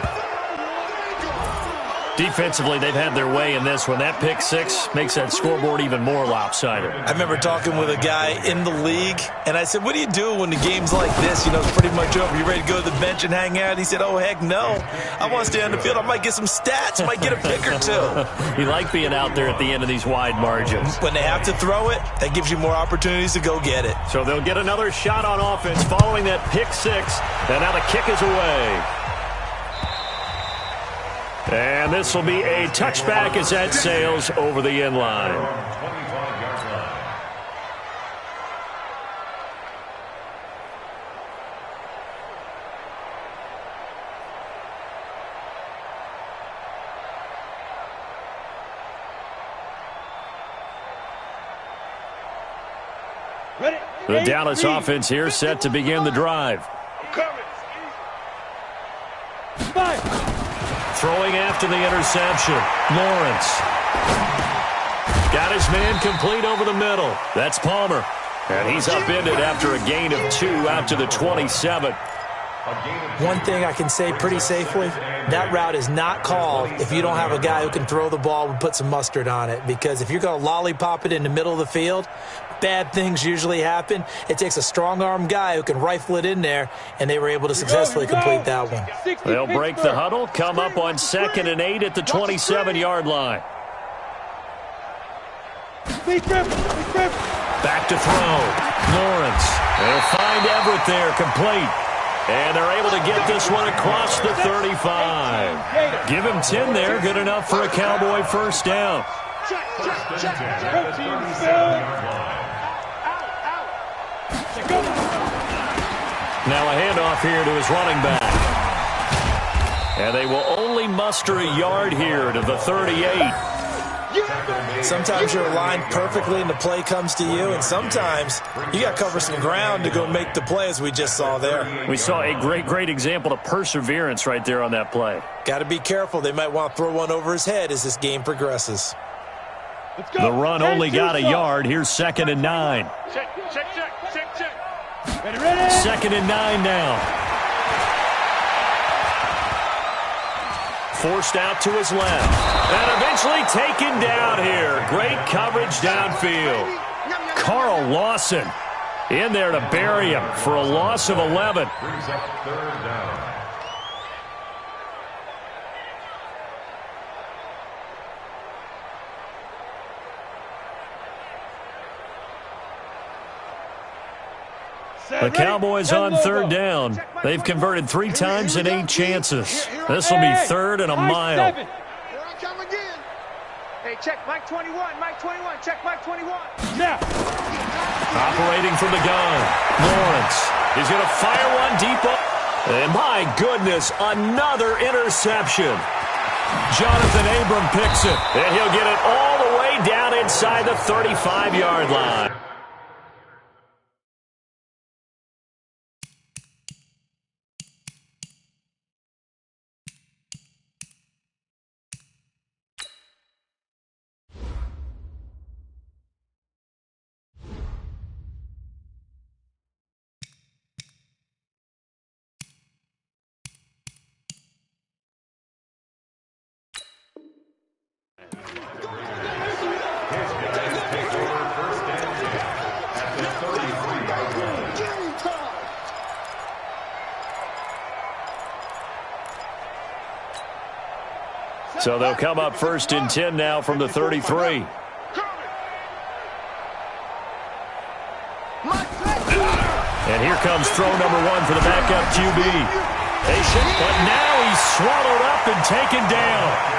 Speaker 1: Defensively, they've had their way in this one. That pick 6 makes that scoreboard even more lopsided.
Speaker 3: I remember talking with a guy in the league, and I said, what do you do when the game's like this? You know, it's pretty much over. You ready to go to the bench and hang out? He said, oh, heck no. I want to stay on the field. I might get some stats. I might get a pick or 2.
Speaker 1: You like being out there at the end of these wide margins.
Speaker 3: When they have to throw it, that gives you more opportunities to go get it.
Speaker 1: So they'll get another shot on offense following that pick 6. And now the kick is away. And this will be a touchback as that sails over the end line.
Speaker 2: 25-yard line.
Speaker 1: The Dallas offense here set to begin the drive. Throwing after the interception. Lawrence. Got his man complete over the middle. That's Palmer. And he's upended after a gain of 2 out to the 27.
Speaker 3: One thing I can say pretty safely, that route is not called if you don't have a guy who can throw the ball and put some mustard on it. Because if you're going to lollipop it in the middle of the field, bad things usually happen. It takes a strong-arm guy who can rifle it in there, and they were able to successfully complete that one.
Speaker 1: They'll break the huddle, come up on 2nd and 8 at the 27-yard line. Back to throw. Lawrence. They'll find Everett there, complete. And they're able to get this one across the 35. Give him 10 there, good enough for a Cowboy first down. Now a handoff here to his running back. And they will only muster a yard here to the 38.
Speaker 3: Sometimes you're aligned perfectly and the play comes to you, and sometimes you got to cover some ground to go make the play, as we just saw there.
Speaker 1: We saw a great example of perseverance right there on that play.
Speaker 3: Got to be careful. They might want to throw one over his head as this game progresses.
Speaker 1: The run only got a yard. Here's 2nd and 9.
Speaker 5: Check. Ready.
Speaker 1: 2nd and 9 now. Forced out to his left. And eventually taken down here. Great coverage downfield. Carl Lawson in there to bury him for a loss of 11.
Speaker 2: Brings up 3rd down.
Speaker 1: The Cowboys on 3rd down. They've converted 3 times in 8 chances. This will be 3rd and a mile.
Speaker 4: Here I come again.
Speaker 6: Hey, check Mike 21. Mike 21. Check Mike 21.
Speaker 5: Now.
Speaker 1: Operating from the gun. Lawrence. He's going to fire one deep up. And my goodness, another interception. Jonathan Abram picks it. And he'll get it all the way down inside the 35-yard line. So they'll come up 1st and 10 now from the 33. And here comes throw number 1 for the backup QB. Patient, but now he's swallowed up and taken down.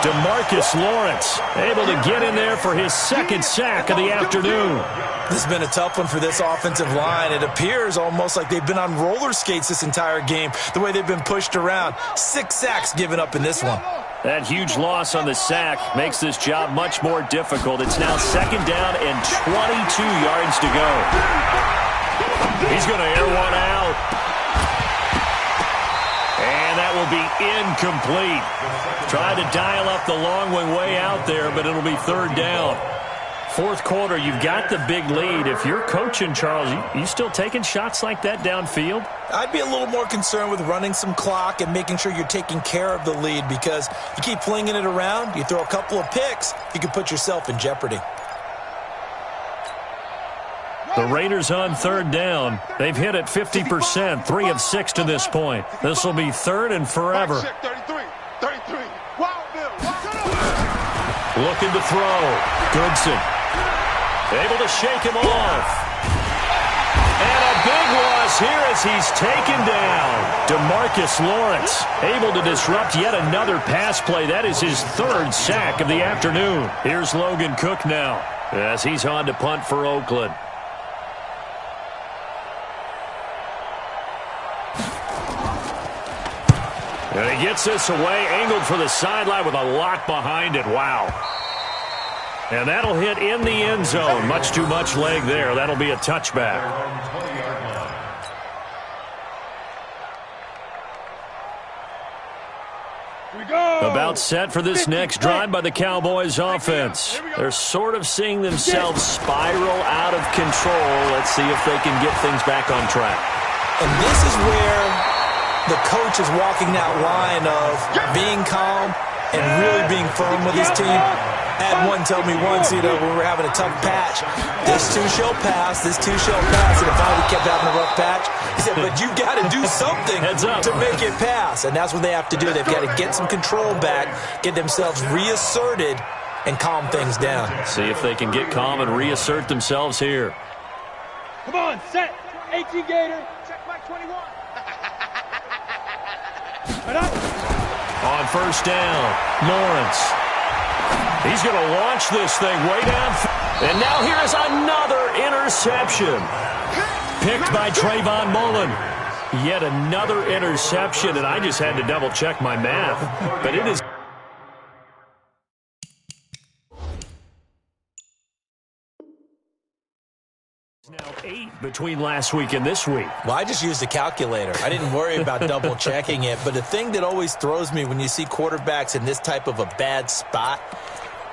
Speaker 1: DeMarcus Lawrence able to get in there for his 2nd sack of the afternoon.
Speaker 3: This has been a tough one for this offensive line. It appears almost like they've been on roller skates this entire game, the way they've been pushed around. 6 sacks given up in this one.
Speaker 1: That huge loss on the sack makes this job much more difficult. It's now 2nd down and 22 yards to go. He's going to air one out. And that will be incomplete. Tried to dial up the long one way out there, but it'll be 3rd down. 4th quarter, you've got the big lead. If you're coaching, Charles, you still taking shots like that downfield?
Speaker 3: I'd be a little more concerned with running some clock and making sure you're taking care of the lead, because you keep flinging it around, you throw a couple of picks, you can put yourself in jeopardy.
Speaker 1: The Raiders on 3rd down. They've hit it 50%, 3 of 6 to this point. This will be 3rd and forever.
Speaker 4: 33. Wild Bill.
Speaker 1: Looking to throw. Goodson. Able to shake him off. And a big loss here as he's taken down. DeMarcus Lawrence able to disrupt yet another pass play. That is his 3rd sack of the afternoon. Here's Logan Cook now as he's on to punt for Oakland. And he gets this away, angled for the sideline with a lot behind it. Wow. And that'll hit in the end zone. Much too much leg there. That'll be a touchback. About set for this next drive by the Cowboys offense. They're sort of seeing themselves spiral out of control. Let's see if they can get things back on track.
Speaker 3: And this is where the coach is walking that line of being calm and really being firm with his team. I had one tell me once, when we were having a tough patch, this too shall pass, this too shall pass, and if I kept having a rough patch, he said, but you got to do something to make it pass, and that's what they have to do. They've got to get some control back, get themselves reasserted, and calm things down.
Speaker 1: See if they can get calm and reassert themselves here.
Speaker 5: Come on, set. 18 Gator.
Speaker 6: Check Mike 21.
Speaker 5: Right up.
Speaker 1: On first down, Lawrence. He's going to launch this thing way down. And now here's another interception. Picked by Trayvon Mullen. Yet another interception, and I just had to double-check my math. But it is... now 8 between last week and this week.
Speaker 3: Well, I just used a calculator. I didn't worry about double-checking it. But the thing that always throws me when you see quarterbacks in this type of a bad spot,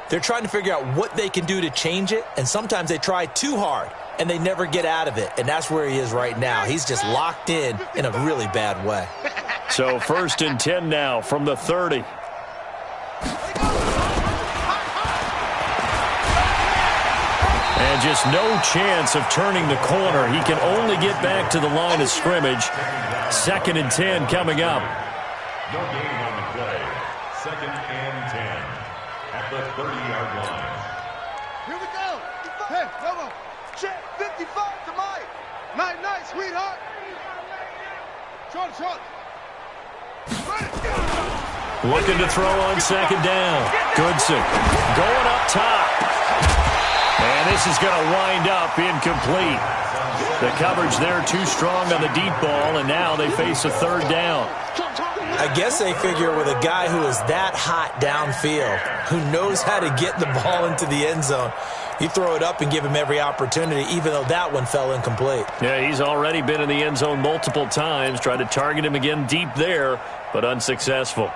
Speaker 3: they're trying to figure out what they can do to change it, and sometimes they try too hard, and they never get out of it. And that's where he is right now. He's just locked in a really bad way.
Speaker 1: So 1st and 10 now from the 30. And just no chance of turning the corner. He can only get back to the line of scrimmage. 2nd and 10 coming up.
Speaker 2: No gain on the play. 2nd and 10 at the 30-yard line.
Speaker 4: Here we go. Hey, come on. Check 55 to Mike. Night, sweetheart. Short.
Speaker 1: Looking to throw on 2nd down. Goodson going up top. And this is going to wind up incomplete. The coverage there too strong on the deep ball, and now they face a 3rd down.
Speaker 3: I guess they figure with a guy who is that hot downfield, who knows how to get the ball into the end zone, you throw it up and give him every opportunity, even though that one fell incomplete.
Speaker 1: Yeah, he's already been in the end zone multiple times, tried to target him again deep there, but unsuccessful.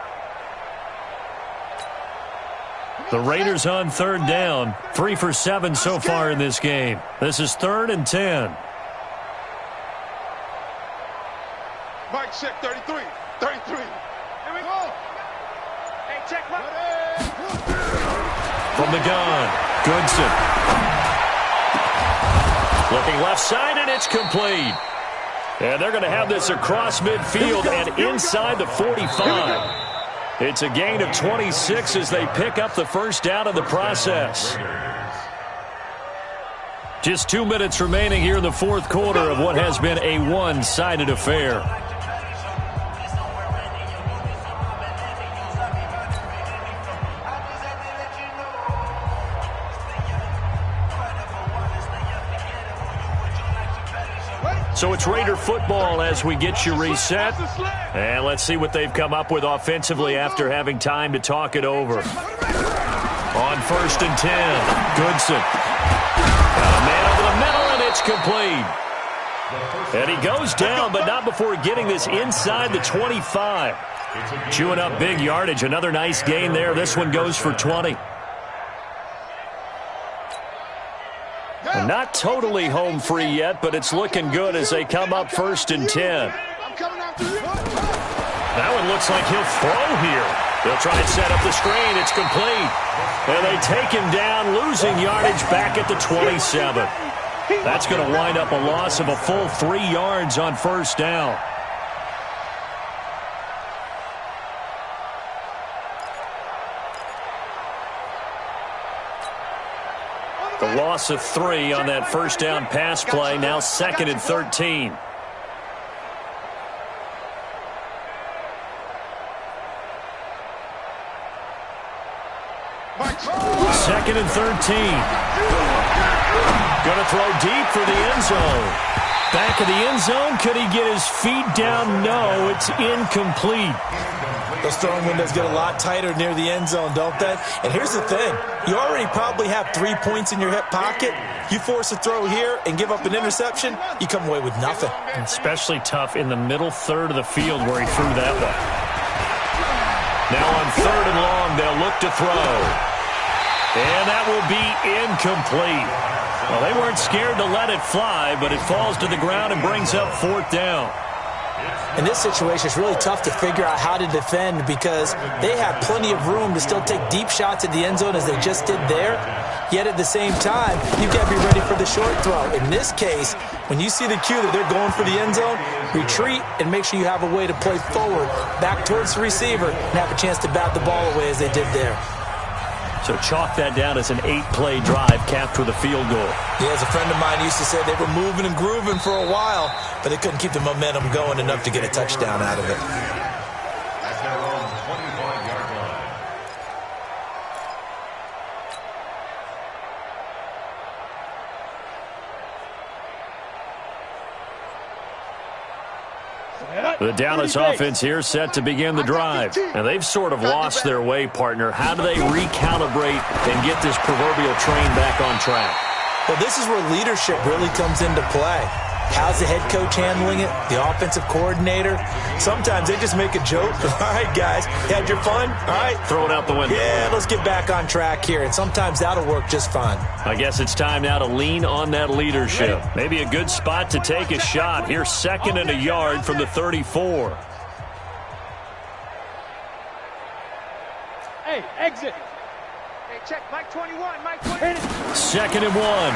Speaker 1: The Raiders on 3rd down, 3 for 7 so far in this game. This is 3rd and 10.
Speaker 4: Mike, check 33. 33. Here we go.
Speaker 6: Hey, check Mike.
Speaker 1: From the gun, Goodson. Looking left side, and it's complete. And they're going to have this across midfield and inside the 45. It's a gain of 26 as they pick up the 1st down in the process. Just 2 minutes remaining here in the 4th quarter of what has been a one-sided affair. So it's Raider football as we get you reset. And let's see what they've come up with offensively after having time to talk it over. On 1st and 10, Goodson. Got a man over the middle, and it's complete. And he goes down, but not before getting this inside the 25. Chewing up big yardage. Another nice gain there. This one goes for 20. Not totally home free yet, but it's looking good as they come up 1st and 10. That one looks like he'll throw here. They'll try and set up the screen. It's complete. And they take him down, losing yardage back at the 27. That's going to wind up a loss of a full 3 yards on 1st down. The loss of 3 on that 1st down pass play. Now 2nd and 13. Second and 13. Going to throw deep for the end zone. Back of the end zone. Could he get his feet down? No, it's incomplete.
Speaker 3: Those throwing windows get a lot tighter near the end zone, don't they? And here's the thing. You already probably have 3 points in your hip pocket. You force a throw here and give up an interception, you come away with nothing.
Speaker 1: Especially tough in the middle third of the field where he threw that one. Now on 3rd and long, they'll look to throw. And that will be incomplete. Well, they weren't scared to let it fly, but it falls to the ground and brings up 4th down.
Speaker 3: In this situation, it's really tough to figure out how to defend because they have plenty of room to still take deep shots at the end zone as they just did there. Yet at the same time, you've got to be ready for the short throw. In this case, when you see the cue that they're going for the end zone, retreat and make sure you have a way to play forward, back towards the receiver, and have a chance to bat the ball away as they did there.
Speaker 1: So chalk that down as an 8-play drive capped with a field goal.
Speaker 3: Yeah, as a friend of mine used to say, they were moving and grooving for a while, but they couldn't keep the momentum going enough to get a touchdown out of it.
Speaker 2: At their own 25-yard line.
Speaker 1: The Dallas offense here set to begin the drive. And they've sort of lost their way, partner. How do they recalibrate and get this proverbial train back on track?
Speaker 3: Well, this is where leadership really comes into play. How's the head coach handling it? The offensive coordinator? Sometimes they just make a joke. All right, guys, you had your fun? All right.
Speaker 1: Throw it out the window.
Speaker 3: Yeah, let's get back on track here. And sometimes that'll work just fine.
Speaker 1: I guess it's time now to lean on that leadership. Maybe a good spot to take a shot. Here's 2nd and a yard from the 34.
Speaker 5: Hey, exit.
Speaker 6: Hey, check Mike 21, Mike 21.
Speaker 1: 2nd and 1.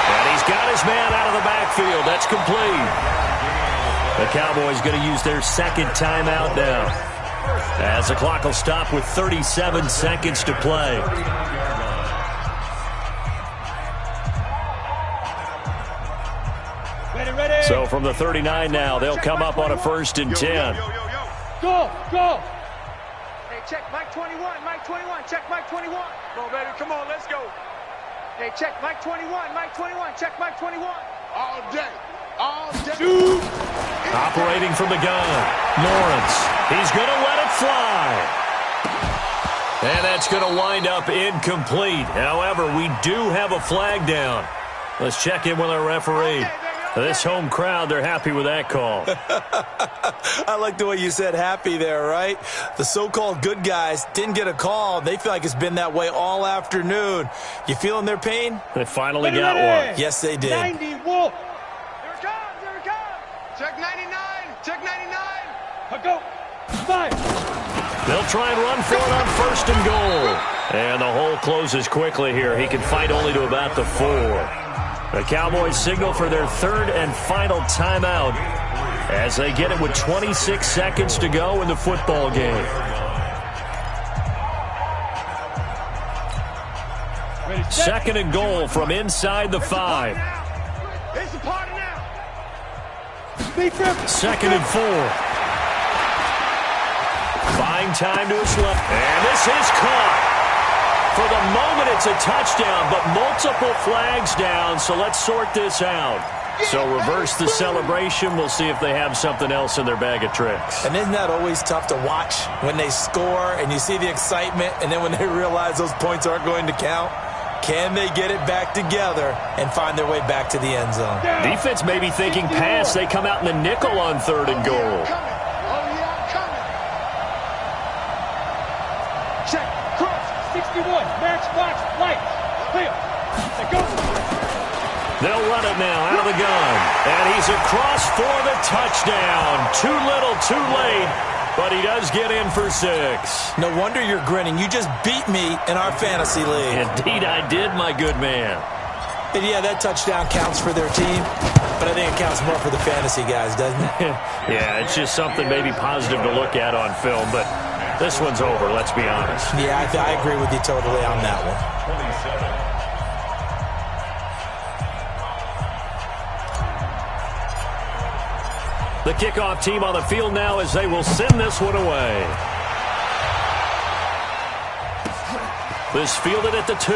Speaker 1: And he's got his man out of the backfield. That's complete. The Cowboys going to use their 2nd timeout now, as the clock will stop with 37 seconds to play.
Speaker 5: Ready.
Speaker 1: So from the 39 now, they'll come up on a 1st and 10.
Speaker 5: Go.
Speaker 6: Hey, check Mike 21, Mike 21, check Mike 21. Come on, baby, come on, let's go. Hey, check Mike 21, Mike 21, check Mike 21.
Speaker 4: All day.
Speaker 5: Shoot.
Speaker 1: Operating from the gun, Lawrence. He's going to let it fly. And that's going to wind up incomplete. However, we do have a flag down. Let's check in with our referee. This home crowd, they're happy with that call.
Speaker 3: I like the way you said happy there, right? The so-called good guys didn't get a call. They feel like it's been that way all afternoon. You feeling their pain?
Speaker 1: They finally got one.
Speaker 3: Yes, they did.
Speaker 5: 90, Wolf.
Speaker 6: Here it comes. Check 99, check 99.
Speaker 5: Go. 5.
Speaker 1: They'll try and run for it on 1st and goal. And the hole closes quickly here. He can fight only to about the 4. The Cowboys signal for their 3rd and final timeout as they get it with 26 seconds to go in the football game.
Speaker 5: Ready,
Speaker 1: 2nd and goal from inside the 5.
Speaker 6: It's the party now.
Speaker 1: 2nd and 4. Buying time to his left. And this is caught. For the moment, it's a touchdown, but multiple flags down, so let's sort this out. So reverse the celebration. We'll see if they have something else in their bag of tricks.
Speaker 3: And isn't that always tough to watch when they score and you see the excitement, and then when they realize those points aren't going to count? Can they get it back together and find their way back to the end zone?
Speaker 1: Defense may be thinking pass. They come out in the nickel on 3rd and goal.
Speaker 5: Check. Cross. 61. Match box. Light. Clear. Go.
Speaker 1: They'll run it now out of the gun. And he's across for the touchdown. Too little, too late. But he does get in for 6.
Speaker 3: No wonder you're grinning. You just beat me in our fantasy league.
Speaker 1: Indeed I did, my good man.
Speaker 3: And yeah, that touchdown counts for their team, but I think it counts more for the fantasy guys, doesn't it?
Speaker 1: Yeah, it's just something maybe positive to look at on film, but this one's over, let's be honest.
Speaker 3: Yeah, I agree with you totally on that one.
Speaker 1: 27. The kickoff team on the field now as they will send this one away. This fielded at the 2.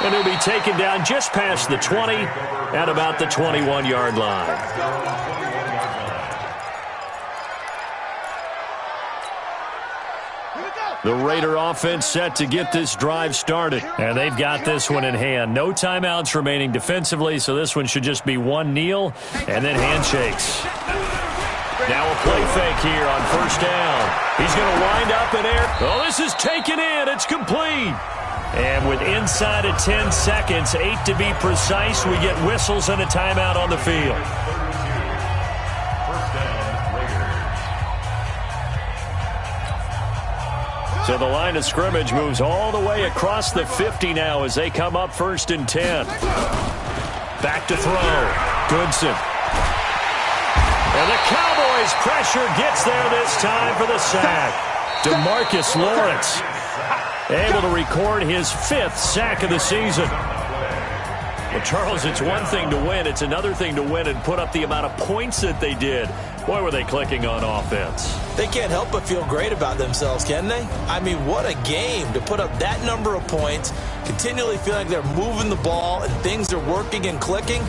Speaker 1: And he'll be taken down just past the 20 at about the 21-yard line. The Raider offense set to get this drive started. And they've got this one in hand. No timeouts remaining defensively, so this one should just be one kneel and then handshakes. Now a play fake here on 1st down. He's going to wind up in air. Oh, this is taken in. It's complete. And with inside of 10 seconds, 8 to be precise, we get whistles and a timeout on the field. So the line of scrimmage moves all the way across the 50 now as they come up 1st and 10. Back to throw. Goodson. And And the Cowboys' pressure gets there this time for the sack. DeMarcus Lawrence able to record his 5th sack of the season. Well, Charles, it's one thing to win. It's another thing to win and put up the amount of points that they did. Boy, were they clicking on offense.
Speaker 3: They can't help but feel great about themselves, can they? I mean, what a game to put up that number of points, continually feel like they're moving the ball and things are working and clicking.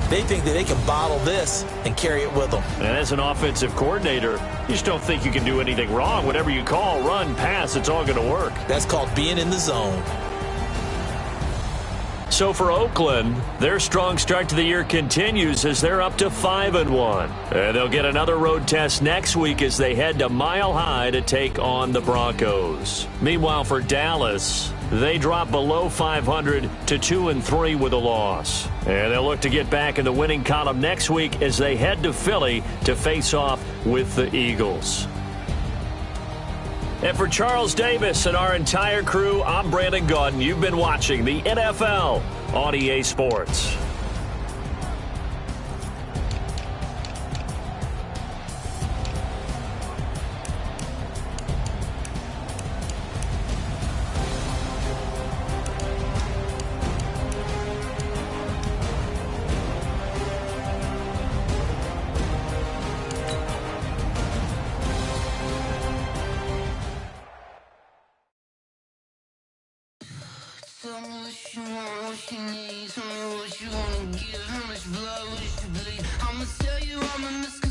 Speaker 3: They think that they can bottle this and carry it with them.
Speaker 1: And as an offensive coordinator, you just don't think you can do anything wrong. Whatever you call, run, pass, it's all going to work.
Speaker 3: That's called being in the zone.
Speaker 1: So for Oakland, their strong start to the year continues as they're up to 5-1. And they'll get another road test next week as they head to Mile High to take on the Broncos. Meanwhile, for Dallas, they drop below 500 to 2-3 with a loss. And they'll look to get back in the winning column next week as they head to Philly to face off with the Eagles. And for Charles Davis and our entire crew, I'm Brandon Gaudin. You've been watching the NFL on EA Sports.
Speaker 7: Tell me what you want, what you need. Tell me what you wanna give. How much blood would you bleed? I'ma tell you I'm a